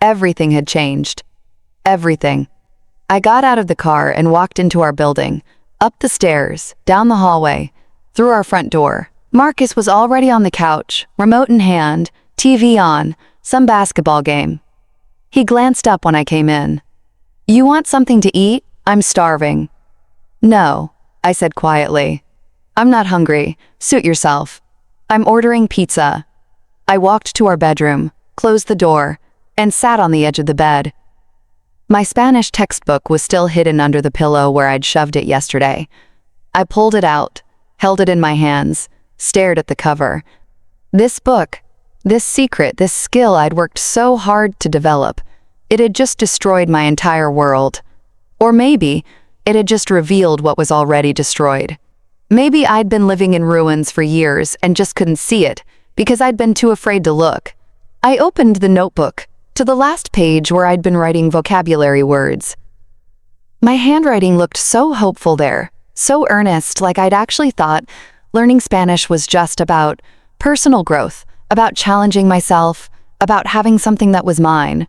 Everything had changed. Everything. I got out of the car and walked into our building, up the stairs, down the hallway, through our front door. Marcus was already on the couch, remote in hand, TV on, some basketball game. He glanced up when I came in. "You want something to eat? I'm starving." "No," I said quietly. "I'm not hungry. Suit yourself. I'm ordering pizza." I walked to our bedroom, closed the door, and sat on the edge of the bed. My Spanish textbook was still hidden under the pillow where I'd shoved it yesterday. I pulled it out, held it in my hands, stared at the cover. This book, this secret, this skill I'd worked so hard to develop, it had just destroyed my entire world. Or maybe it had just revealed what was already destroyed. Maybe I'd been living in ruins for years and just couldn't see it because I'd been too afraid to look. I opened the notebook to the last page where I'd been writing vocabulary words. My handwriting looked so hopeful there, so earnest, like I'd actually thought learning Spanish was just about personal growth, about challenging myself, about having something that was mine.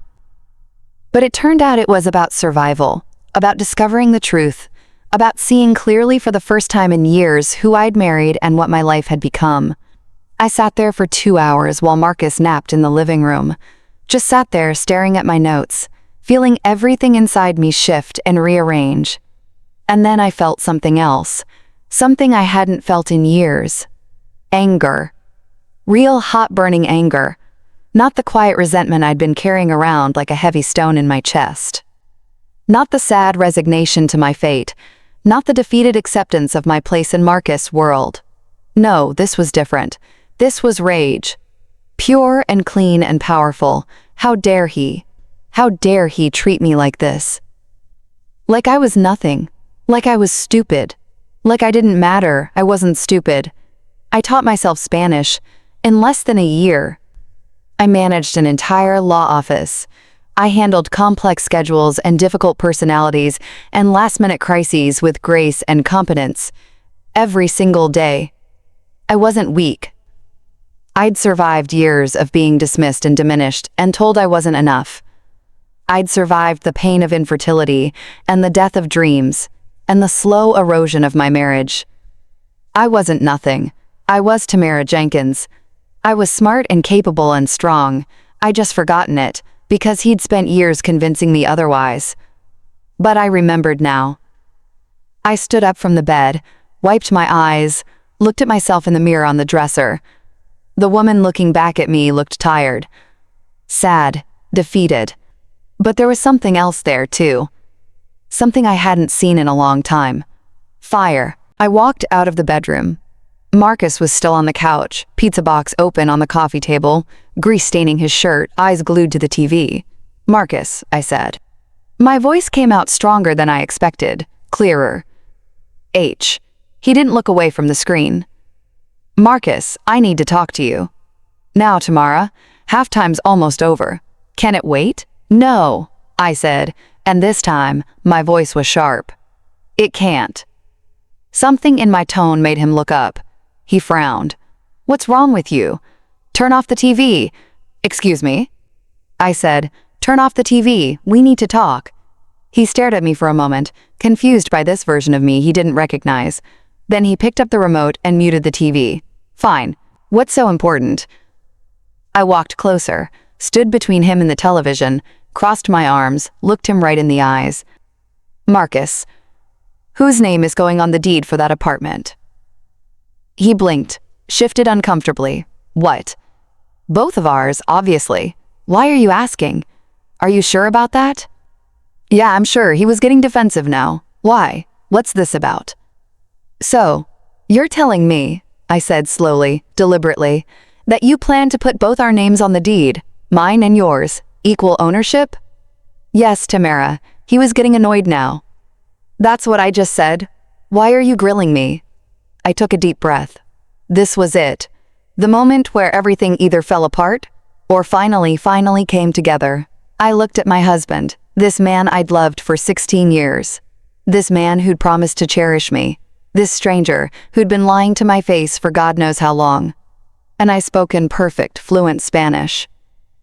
But it turned out it was about survival, about discovering the truth, about seeing clearly for the first time in years who I'd married and what my life had become. I sat there for 2 hours while Marcus napped in the living room. Just sat there staring at my notes, feeling everything inside me shift and rearrange. And then I felt something else, something I hadn't felt in years. Anger. Real hot-burning anger. Not the quiet resentment I'd been carrying around like a heavy stone in my chest. Not the sad resignation to my fate. Not the defeated acceptance of my place in Marcus' world. No, this was different. This was rage. Pure and clean and powerful. How dare he? How dare he treat me like this? Like I was nothing. Like I was stupid. Like I didn't matter. I wasn't stupid. I taught myself Spanish in less than a year. I managed an entire law office. I handled complex schedules and difficult personalities and last-minute crises with grace and competence. Every single day. I wasn't weak. I'd survived years of being dismissed and diminished and told I wasn't enough. I'd survived the pain of infertility and the death of dreams and the slow erosion of my marriage. I wasn't nothing. I was Tamara Jenkins. I was smart and capable and strong. I'd just forgotten it because he'd spent years convincing me otherwise. But I remembered now. I stood up from the bed, wiped my eyes, looked at myself in the mirror on the dresser. The woman looking back at me looked tired, sad, defeated. But there was something else there, too. Something I hadn't seen in a long time. Fire. I walked out of the bedroom. Marcus was still on the couch, pizza box open on the coffee table, grease staining his shirt, eyes glued to the TV. "Marcus," I said. My voice came out stronger than I expected, clearer. H. He didn't look away from the screen. "Marcus, I need to talk to you." "Now, Tamara, halftime's almost over. Can it wait?" "No," I said, and this time, my voice was sharp. "It can't." Something in my tone made him look up. He frowned. "What's wrong with you? Turn off the TV." "Excuse me?" I said, "Turn off the TV. We need to talk." He stared at me for a moment, confused by this version of me he didn't recognize. Then he picked up the remote and muted the TV. "Fine. What's so important?" I walked closer, stood between him and the television, crossed my arms, looked him right in the eyes. "Marcus, whose name is going on the deed for that apartment?" He blinked, shifted uncomfortably. "What?" "Both of ours, obviously. Why are you asking? Are you sure about that?" "Yeah, I'm sure." He was getting defensive now. "Why? What's this about?" "So, you're telling me," I said slowly, deliberately, "that you plan to put both our names on the deed, mine and yours, equal ownership?" "Yes, Tamara." He was getting annoyed now. "That's what I just said. Why are you grilling me?" I took a deep breath. This was it. The moment where everything either fell apart or finally came together. I looked at my husband, this man I'd loved for 16 years. This man who'd promised to cherish me. This stranger who'd been lying to my face for God knows how long. And I spoke in perfect, fluent Spanish.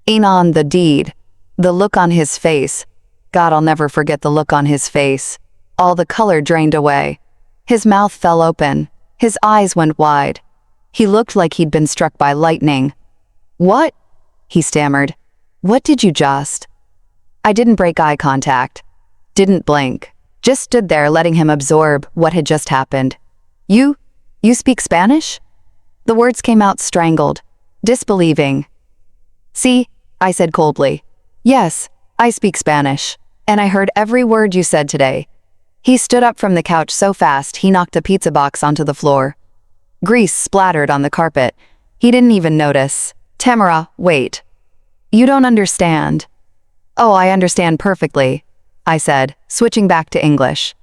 "Inan, the deed." The look on his face. God, I'll never forget the look on his face. All the color drained away. His mouth fell open. His eyes went wide. He looked like he'd been struck by lightning. "What?" he stammered. "What did you just?" I didn't break eye contact. Didn't blink. Just stood there letting him absorb what had just happened. You speak Spanish? The words came out strangled, disbelieving. See, I said coldly. Yes, I speak Spanish, and I heard every word you said today. He stood up from the couch so fast he knocked a pizza box onto the floor. Grease splattered on the carpet. He didn't even notice. Tamara, wait. You don't understand. Oh, I understand perfectly, I said, switching back to English.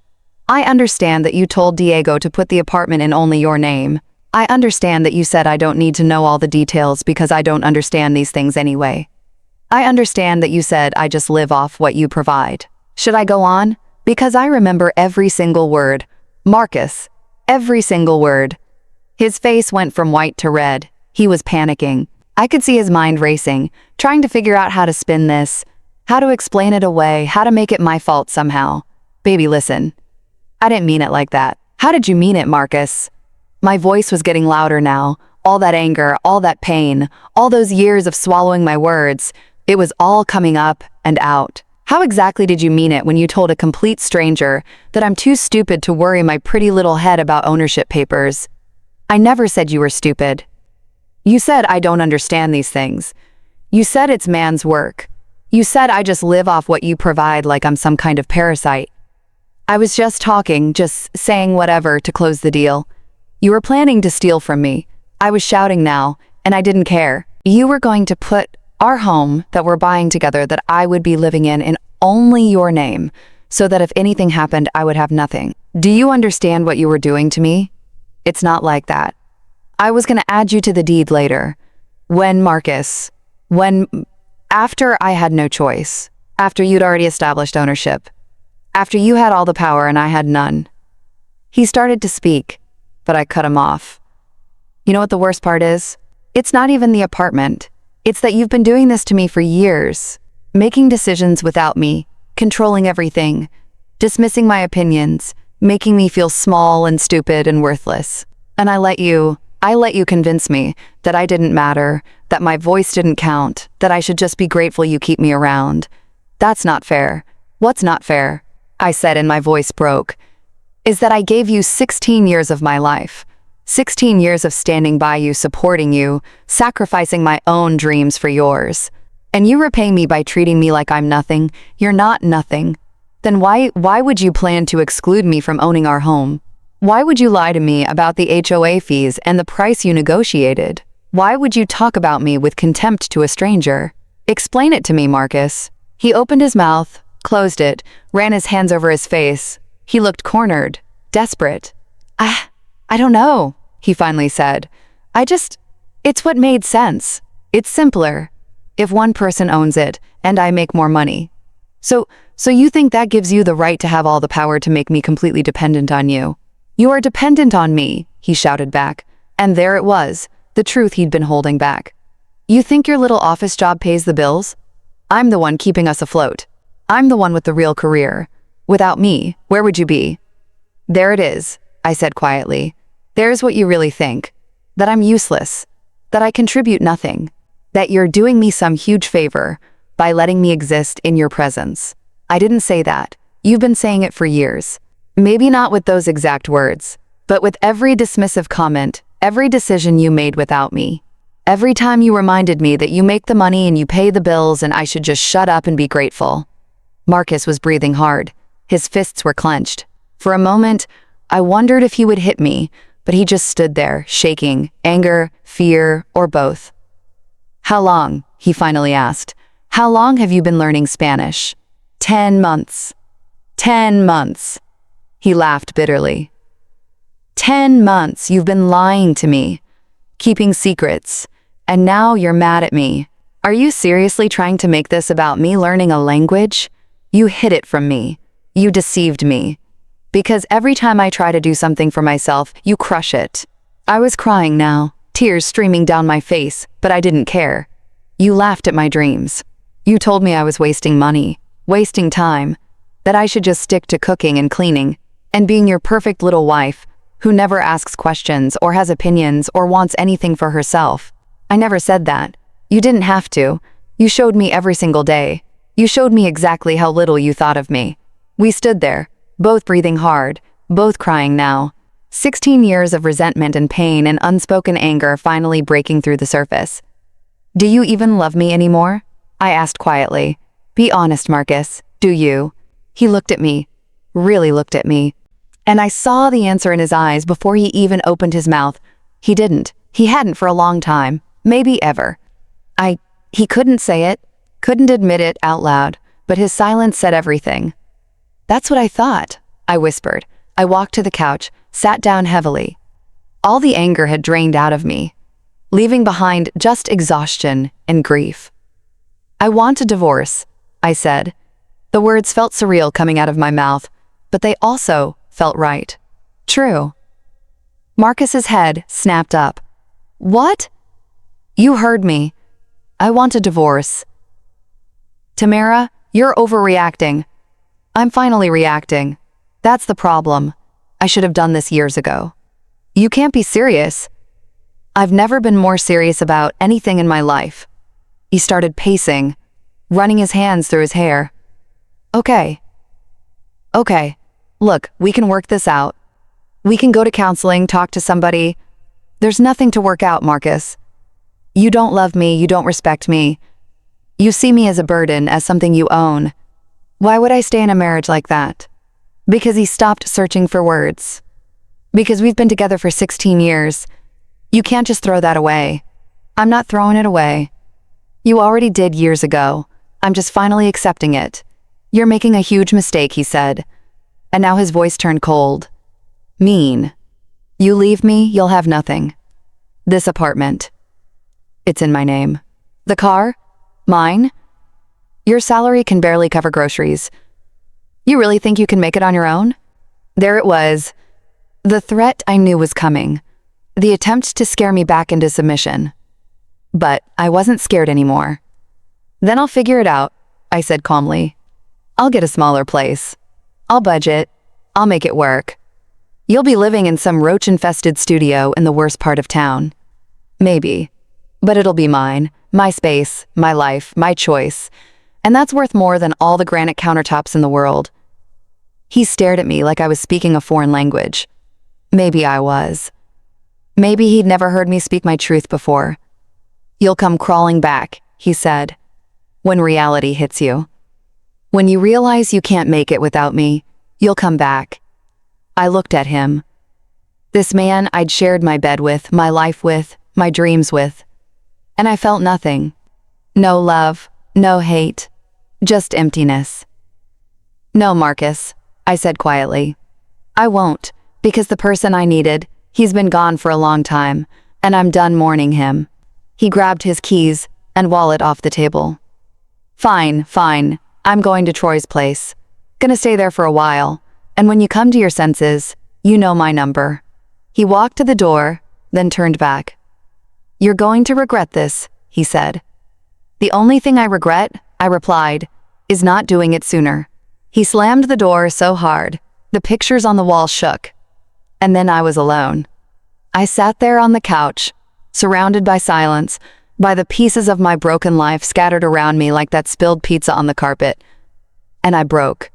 I understand that you told Diego to put the apartment in only your name. I understand that you said I don't need to know all the details because I don't understand these things anyway. I understand that you said I just live off what you provide. Should I go on? Because I remember every single word. Marcus, every single word. His face went from white to red. He was panicking. I could see his mind racing, trying to figure out how to spin this, how to explain it away, how to make it my fault somehow. Baby, listen. I didn't mean it like that. How did you mean it, Marcus? My voice was getting louder now. All that anger, all that pain, all those years of swallowing my words, it was all coming up and out. How exactly did you mean it when you told a complete stranger that I'm too stupid to worry my pretty little head about ownership papers? I never said you were stupid. You said I don't understand these things. You said it's man's work. You said I just live off what you provide like I'm some kind of parasite. I was just talking, just saying whatever to close the deal. You were planning to steal from me. I was shouting now, and I didn't care. You were going to put our home that we're buying together that I would be living in only your name, so that if anything happened, I would have nothing. Do you understand what you were doing to me? It's not like that. I was going to add you to the deed later. After I had no choice, after you'd already established ownership, after you had all the power and I had none. He started to speak, but I cut him off. You know what the worst part is? It's not even the apartment. It's that you've been doing this to me for years, making decisions without me, controlling everything, dismissing my opinions, making me feel small and stupid and worthless. And I let you convince me that I didn't matter, that my voice didn't count, that I should just be grateful you keep me around. That's not fair. What's not fair? I said, and my voice broke, is that I gave you 16 years of my life. 16 years of standing by you, supporting you, sacrificing my own dreams for yours. And you repay me by treating me like I'm nothing. You're not nothing. Then why would you plan to exclude me from owning our home? Why would you lie to me about the HOA fees and the price you negotiated? Why would you talk about me with contempt to a stranger? Explain it to me, Marcus. He opened his mouth, closed it, ran his hands over his face. He looked cornered, desperate. I don't know, he finally said. It's what made sense. It's simpler. If one person owns it, and I make more money. So you think that gives you the right to have all the power to make me completely dependent on you? You are dependent on me, he shouted back. And there it was, the truth he'd been holding back. You think your little office job pays the bills? I'm the one keeping us afloat. I'm the one with the real career. Without me, where would you be? There it is, I said quietly. There's what you really think. That I'm useless. That I contribute nothing. That you're doing me some huge favor by letting me exist in your presence. I didn't say that. You've been saying it for years. Maybe not with those exact words, but with every dismissive comment, every decision you made without me. Every time you reminded me that you make the money and you pay the bills and I should just shut up and be grateful. Marcus was breathing hard. His fists were clenched. For a moment, I wondered if he would hit me, but he just stood there, shaking, anger, fear, or both. How long? He finally asked. How long have you been learning Spanish? 10 months. 10 months. He laughed bitterly. 10 months you've been lying to me, keeping secrets, and now you're mad at me. Are you seriously trying to make this about me learning a language? You hid it from me. You deceived me. Because every time I try to do something for myself, you crush it. I was crying now, tears streaming down my face, but I didn't care. You laughed at my dreams. You told me I was wasting money, wasting time, that I should just stick to cooking and cleaning, and being your perfect little wife, who never asks questions or has opinions or wants anything for herself. I never said that. You didn't have to. You showed me every single day. You showed me exactly how little you thought of me. We stood there, both breathing hard, both crying now. 16 years of resentment and pain and unspoken anger finally breaking through the surface. Do you even love me anymore? I asked quietly. Be honest, Marcus. Do you? He looked at me, really looked at me, and I saw the answer in his eyes before he even opened his mouth. He didn't. He hadn't for a long time, maybe ever. He couldn't say it, couldn't admit it out loud, but his silence said everything. That's what I thought, I whispered. I walked to the couch, sat down heavily. All the anger had drained out of me, leaving behind just exhaustion and grief. I want a divorce, I said. The words felt surreal coming out of my mouth, but they also felt right. True. Marcus's head snapped up. What? You heard me. I want a divorce. Tamara, you're overreacting. I'm finally reacting. That's the problem. I should have done this years ago. You can't be serious. I've never been more serious about anything in my life. He started pacing, running his hands through his hair. Okay. Look, we can work this out. We can go to counseling, talk to somebody. There's nothing to work out, Marcus. You don't love me, you don't respect me. You see me as a burden, as something you own. Why would I stay in a marriage like that? Because he stopped searching for words. Because we've been together for 16 years. You can't just throw that away. I'm not throwing it away. You already did years ago. I'm just finally accepting it. You're making a huge mistake, he said. And now his voice turned cold. Mean. You leave me, you'll have nothing. This apartment. It's in my name. The car? Mine? Your salary can barely cover groceries. You really think you can make it on your own? There it was. The threat I knew was coming. The attempt to scare me back into submission. But I wasn't scared anymore. Then I'll figure it out, I said calmly. I'll get a smaller place. I'll budget. I'll make it work. You'll be living in some roach-infested studio in the worst part of town. Maybe. But it'll be mine, my space, my life, my choice. And that's worth more than all the granite countertops in the world. He stared at me like I was speaking a foreign language. Maybe I was. Maybe he'd never heard me speak my truth before. You'll come crawling back, he said, when reality hits you. When you realize you can't make it without me, you'll come back. I looked at him. This man I'd shared my bed with, my life with, my dreams with. And I felt nothing. No love, no hate, just emptiness. No, Marcus, I said quietly. I won't, because the person I needed, he's been gone for a long time, and I'm done mourning him. He grabbed his keys and wallet off the table. Fine. I'm going to Troy's place. Gonna stay there for a while, and when you come to your senses, you know my number. He walked to the door, then turned back. You're going to regret this, he said. The only thing I regret, I replied, is not doing it sooner. He slammed the door so hard, the pictures on the wall shook. And then I was alone. I sat there on the couch, surrounded by silence, by the pieces of my broken life scattered around me like that spilled pizza on the carpet. And I broke.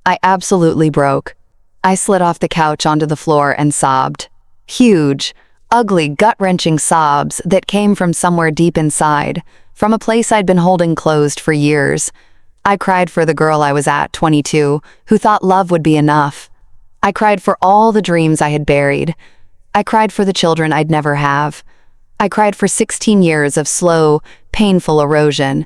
I absolutely broke. I slid off the couch onto the floor and sobbed. Huge, ugly, gut-wrenching sobs that came from somewhere deep inside, from a place I'd been holding closed for years. I cried for the girl I was at 22, who thought love would be enough. I cried for all the dreams I had buried. I cried for the children I'd never have. I cried for 16 years of slow, painful erosion.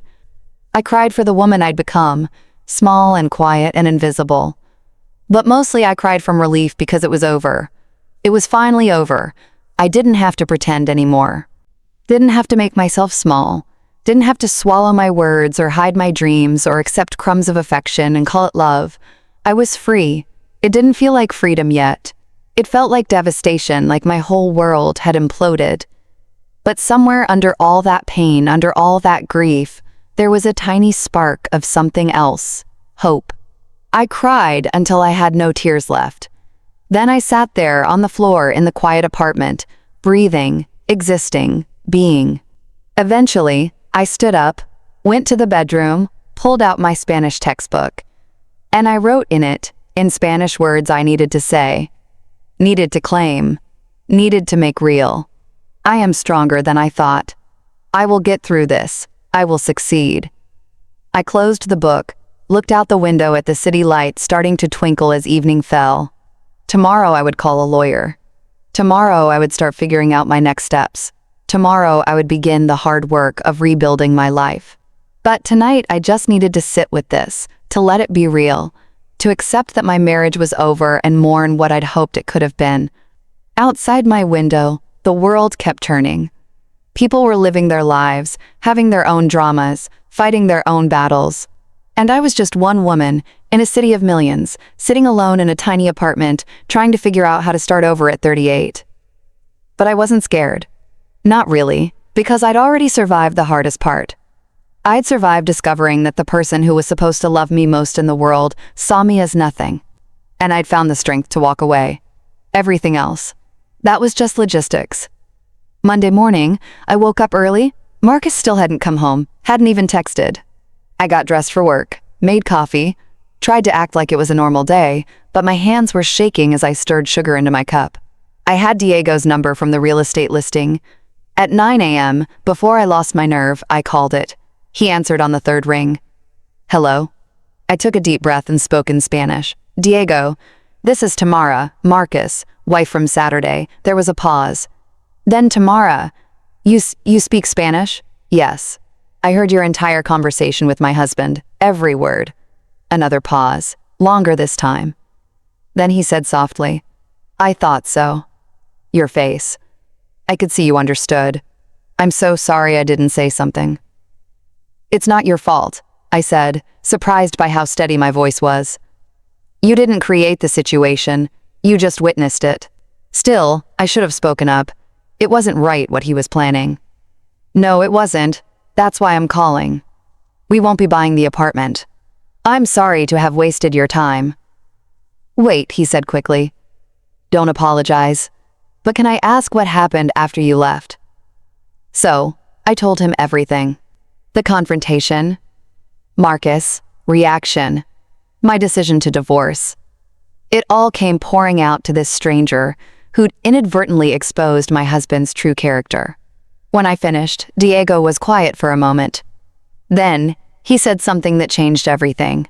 I cried for the woman I'd become, small and quiet and invisible. But mostly I cried from relief because it was over. It was finally over. I didn't have to pretend anymore. Didn't have to make myself small. Didn't have to swallow my words or hide my dreams or accept crumbs of affection and call it love. I was free. It didn't feel like freedom yet. It felt like devastation, like my whole world had imploded. But somewhere under all that pain, under all that grief, there was a tiny spark of something else, hope. I cried until I had no tears left. Then I sat there on the floor in the quiet apartment, breathing, existing, being. Eventually, I stood up, went to the bedroom, pulled out my Spanish textbook, and I wrote in it, in Spanish, words I needed to say, needed to claim, needed to make real. I am stronger than I thought. I will get through this. I will succeed. I closed the book, looked out the window at the city lights starting to twinkle as evening fell. Tomorrow I would call a lawyer. Tomorrow I would start figuring out my next steps. Tomorrow I would begin the hard work of rebuilding my life. But tonight I just needed to sit with this, to let it be real, to accept that my marriage was over and mourn what I'd hoped it could have been. Outside my window, the world kept turning. People were living their lives, having their own dramas, fighting their own battles. And I was just one woman, in a city of millions, sitting alone in a tiny apartment, trying to figure out how to start over at 38. But I wasn't scared. Not really, because I'd already survived the hardest part. I'd survived discovering that the person who was supposed to love me most in the world saw me as nothing. And I'd found the strength to walk away. Everything else. That was just logistics. Monday morning, I woke up early. Marcus still hadn't come home, hadn't even texted. I got dressed for work, made coffee, tried to act like it was a normal day, but my hands were shaking as I stirred sugar into my cup. I had Diego's number from the real estate listing. At 9 a.m., before I lost my nerve, I called it. He answered on the third ring. Hello? I took a deep breath and spoke in Spanish. Diego, this is Tamara, Marcus, wife from Saturday. There was a pause. Then Tamara, you speak Spanish? Yes. I heard your entire conversation with my husband, every word. Another pause, longer this time. Then he said softly, I thought so. Your face. I could see you understood. I'm so sorry I didn't say something. It's not your fault, I said, surprised by how steady my voice was. You didn't create the situation, you just witnessed it. Still, I should have spoken up. It wasn't right what he was planning. No, it wasn't. That's why I'm calling. We won't be buying the apartment. I'm sorry to have wasted your time. Wait, he said quickly. Don't apologize. But can I ask what happened after you left? So, I told him everything. The confrontation, Marcus, reaction, my decision to divorce. It all came pouring out to this stranger who'd inadvertently exposed my husband's true character. When I finished, Diego was quiet for a moment. Then, he said something that changed everything.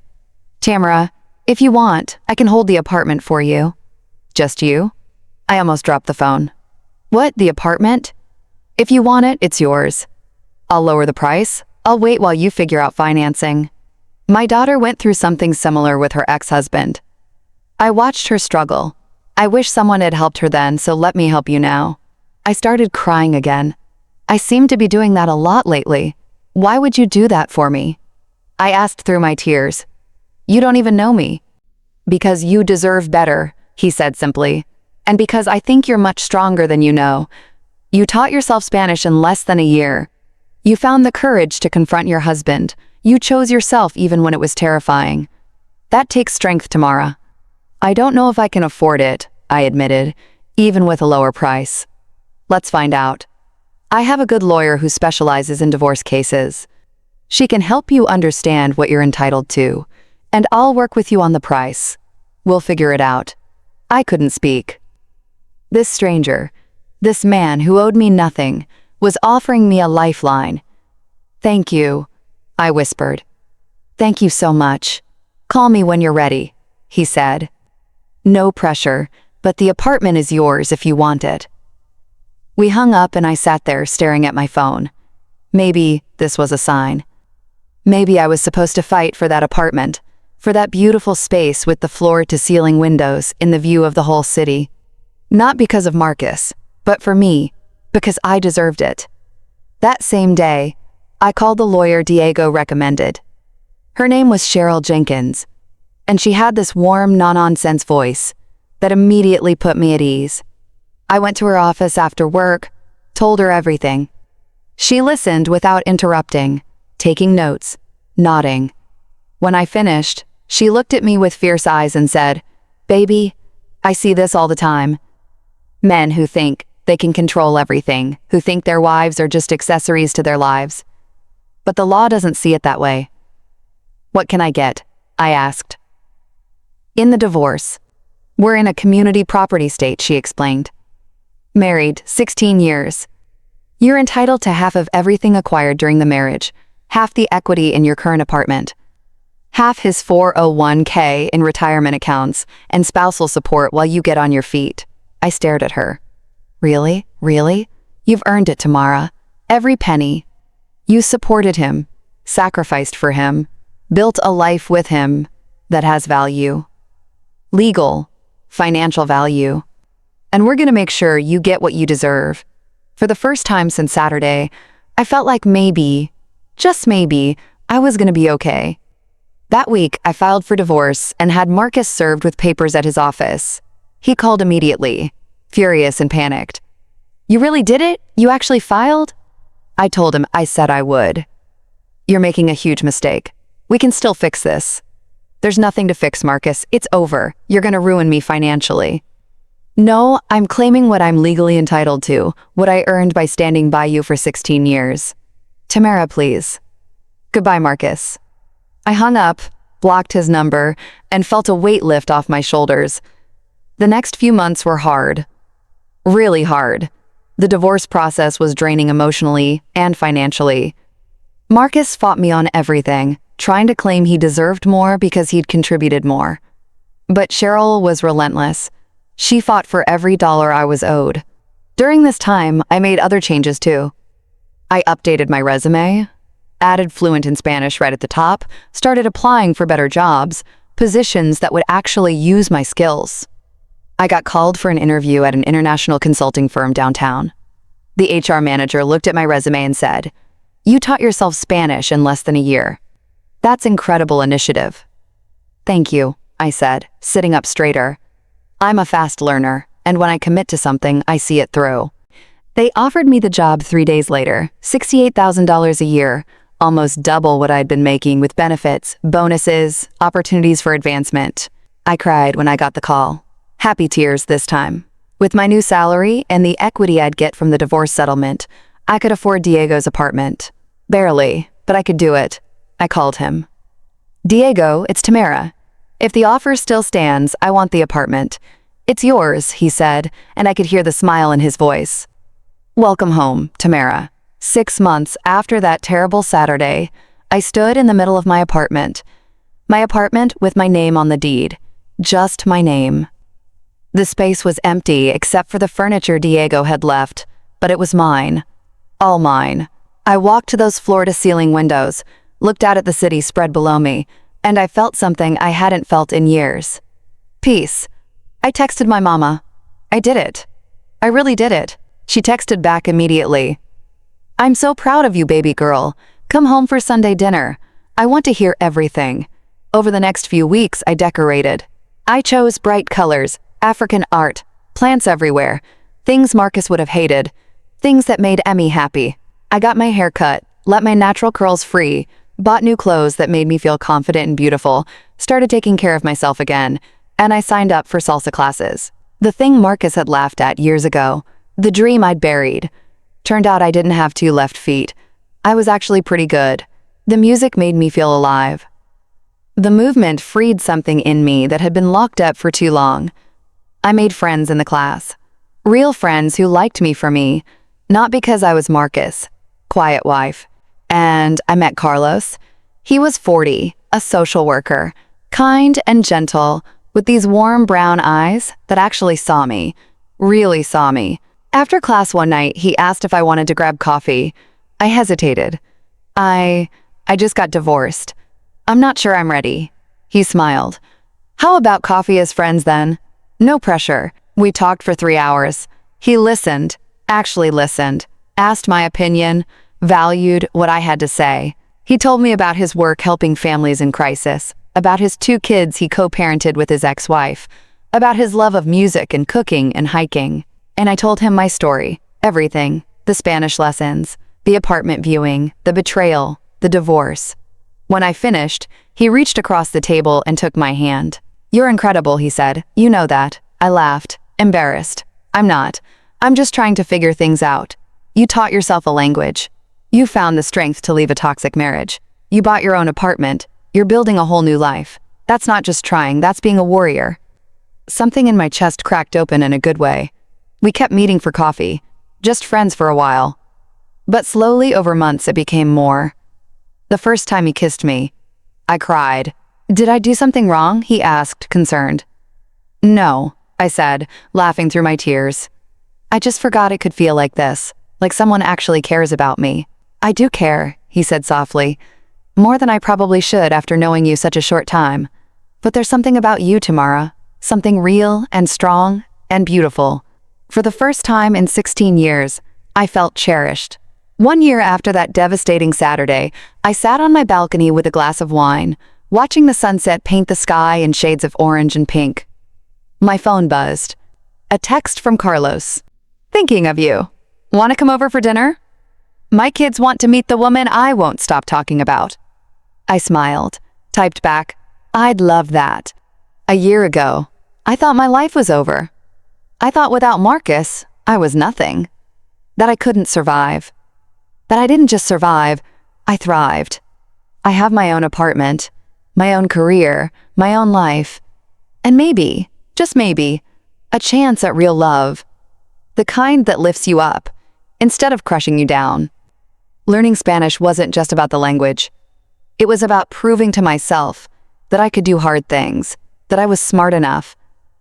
Tamara, if you want, I can hold the apartment for you. Just you? I almost dropped the phone. What, the apartment? If you want it, it's yours. I'll lower the price. I'll wait while you figure out financing. My daughter went through something similar with her ex-husband. I watched her struggle. I wish someone had helped her then, so let me help you now. I started crying again. I seem to be doing that a lot lately. Why would you do that for me? I asked through my tears. You don't even know me. Because you deserve better, he said simply. And because I think you're much stronger than you know. You taught yourself Spanish in less than a year. You found the courage to confront your husband. You chose yourself even when it was terrifying. That takes strength, Tamara. I don't know if I can afford it, I admitted, even with a lower price. Let's find out. I have a good lawyer who specializes in divorce cases. She can help you understand what you're entitled to, and I'll work with you on the price. We'll figure it out. I couldn't speak. This stranger, this man who owed me nothing, was offering me a lifeline. Thank you, I whispered. Thank you so much. Call me when you're ready, he said. No pressure, but the apartment is yours if you want it. We hung up and I sat there staring at my phone. Maybe this was a sign. Maybe I was supposed to fight for that apartment, for that beautiful space with the floor-to-ceiling windows in the view of the whole city. Not because of Marcus, but for me, because I deserved it. That same day, I called the lawyer Diego recommended. Her name was Cheryl Jenkins, and she had this warm, no-nonsense voice that immediately put me at ease. I went to her office after work, told her everything. She listened without interrupting, taking notes, nodding. When I finished, she looked at me with fierce eyes and said, "Baby, I see this all the time. Men who think they can control everything, who think their wives are just accessories to their lives. But the law doesn't see it that way. What can I get? I asked. In the divorce. We're in a community property state, she explained. Married, 16 years. You're entitled to half of everything acquired during the marriage, half the equity in your current apartment, half his 401k in retirement accounts, and spousal support while you get on your feet. I stared at her. Really? Really? You've earned it, Tamara. Every penny. You supported him, sacrificed for him, built a life with him that has value. Legal, financial value. And we're going to make sure you get what you deserve. For the first time since Saturday, I felt like maybe, just maybe, I was going to be okay. That week, I filed for divorce and had Marcus served with papers at his office. He called immediately, furious and panicked. You really did it? You actually filed? I told him I said I would. You're making a huge mistake. We can still fix this. There's nothing to fix, Marcus. It's over. You're going to ruin me financially. No, I'm claiming what I'm legally entitled to, what I earned by standing by you for 16 years. Tamara, please. Goodbye, Marcus. I hung up, blocked his number, and felt a weight lift off my shoulders. The next few months were hard. Really hard. The divorce process was draining emotionally and financially. Marcus fought me on everything, trying to claim he deserved more because he'd contributed more. But Cheryl was relentless. She fought for every dollar I was owed. During this time, I made other changes too. I updated my resume, added fluent in Spanish right at the top, started applying for better jobs, positions that would actually use my skills. I got called for an interview at an international consulting firm downtown. The HR manager looked at my resume and said, "You taught yourself Spanish in less than a year. That's incredible initiative." "Thank you," I said, sitting up straighter. I'm a fast learner, and when I commit to something, I see it through. They offered me the job 3 days later, $68,000 a year, almost double what I'd been making with benefits, bonuses, opportunities for advancement. I cried when I got the call. Happy tears this time. With my new salary and the equity I'd get from the divorce settlement, I could afford Diego's apartment. Barely, but I could do it. I called him. "Diego, it's Tamara. If the offer still stands, I want the apartment. It's yours," he said, and I could hear the smile in his voice. Welcome home, Tamara. 6 months after that terrible Saturday, I stood in the middle of my apartment. My apartment with my name on the deed. Just my name. The space was empty except for the furniture Diego had left, but it was mine. All mine. I walked to those floor-to-ceiling windows, looked out at the city spread below me, and I felt something I hadn't felt in years. Peace. I texted my mama. I did it. I really did it. She texted back immediately. "I'm so proud of you, baby girl. Come home for Sunday dinner. I want to hear everything." Over the next few weeks, I decorated. I chose bright colors, African art, plants everywhere, things Marcus would have hated, things that made Emmy happy. I got my hair cut, let my natural curls free, bought new clothes that made me feel confident and beautiful, started taking care of myself again, and I signed up for salsa classes. The thing Marcus had laughed at years ago, the dream I'd buried. Turned out I didn't have 2 left feet. I was actually pretty good. The music made me feel alive. The movement freed something in me that had been locked up for too long. I made friends in the class. Real friends who liked me for me, not because I was Marcus, quiet wife. And I met Carlos. He was 40, a social worker, kind and gentle, with these warm brown eyes that actually saw me, really saw me. After class one night, he asked if I wanted to grab coffee. I hesitated. I just got divorced. I'm not sure I'm ready. He smiled. How about coffee as friends then? No pressure. We talked for 3 hours. He listened, actually listened, asked my opinion, valued what I had to say. He told me about his work helping families in crisis, about his 2 kids he co-parented with his ex-wife, about his love of music and cooking and hiking. And I told him my story, everything, the Spanish lessons, the apartment viewing, the betrayal, the divorce. When I finished, he reached across the table and took my hand. "You're incredible," he said. "You know that." I laughed, embarrassed. "I'm not. I'm just trying to figure things out. You taught yourself a language. You found the strength to leave a toxic marriage. You bought your own apartment. You're building a whole new life. That's not just trying, that's being a warrior." Something in my chest cracked open in a good way. We kept meeting for coffee, just friends for a while. But slowly over months it became more. The first time he kissed me, I cried. "Did I do something wrong?" he asked, concerned. "No," I said, laughing through my tears. "I just forgot it could feel like this, like someone actually cares about me." "I do care," he said softly. "More than I probably should after knowing you such a short time. But there's something about you, Tamara. Something real and strong and beautiful." For the first time in 16 years, I felt cherished. 1 year after that devastating Saturday, I sat on my balcony with a glass of wine, watching the sunset paint the sky in shades of orange and pink. My phone buzzed. A text from Carlos. "Thinking of you. Want to come over for dinner? My kids want to meet the woman I won't stop talking about." I smiled, typed back, "I'd love that." A year ago, I thought my life was over. I thought without Marcus, I was nothing. That I couldn't survive. That I didn't just survive, I thrived. I have my own apartment, my own career, my own life, and maybe, just maybe, a chance at real love. The kind that lifts you up, instead of crushing you down. Learning Spanish wasn't just about the language. It was about proving to myself that I could do hard things, that I was smart enough,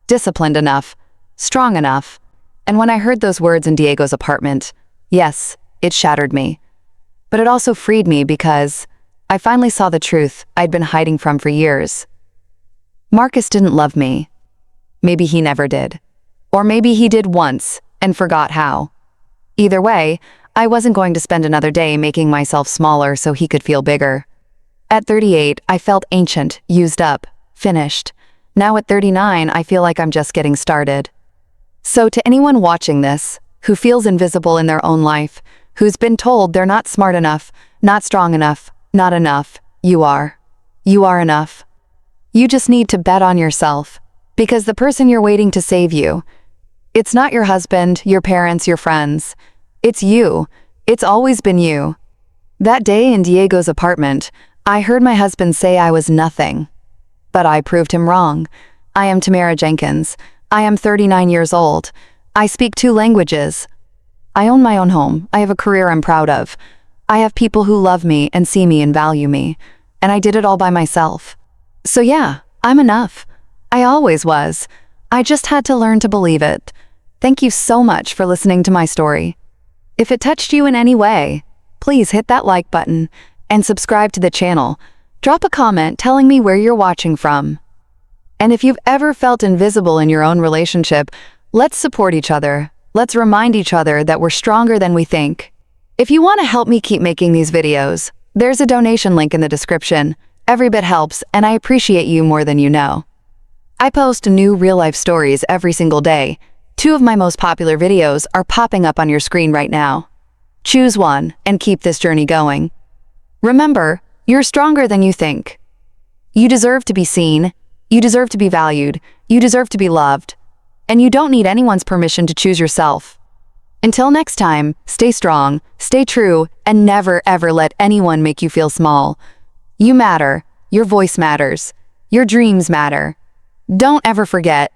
disciplined enough, strong enough. And when I heard those words in Diego's apartment, yes, it shattered me. But it also freed me because I finally saw the truth I'd been hiding from for years. Marcus didn't love me. Maybe he never did. Or maybe he did once and forgot how. Either way, I wasn't going to spend another day making myself smaller so he could feel bigger. At 38, I felt ancient, used up, finished. Now at 39, I feel like I'm just getting started. So to anyone watching this, who feels invisible in their own life, who's been told they're not smart enough, not strong enough, not enough, you are. You are enough. You just need to bet on yourself, because the person you're waiting to save you, it's not your husband, your parents, your friends. It's you. It's always been you. That day in Diego's apartment, I heard my husband say I was nothing. But I proved him wrong. I am Tamara Jenkins. I am 39 years old. I speak 2 languages. I own my own home. I have a career I'm proud of. I have people who love me and see me and value me. And I did it all by myself. So yeah, I'm enough. I always was. I just had to learn to believe it. Thank you so much for listening to my story. If it touched you in any way, please hit that like button and subscribe to the channel. Drop a comment telling me where you're watching from. And if you've ever felt invisible in your own relationship, let's support each other. Let's remind each other that we're stronger than we think. If you want to help me keep making these videos, there's a donation link in the description. Every bit helps, and I appreciate you more than you know. I post new real-life stories every single day. 2 of my most popular videos are popping up on your screen right now. Choose one and keep this journey going. Remember, you're stronger than you think. You deserve to be seen. You deserve to be valued. You deserve to be loved. And you don't need anyone's permission to choose yourself. Until next time, stay strong, stay true, and never ever let anyone make you feel small. You matter. Your voice matters. Your dreams matter. Don't ever forget,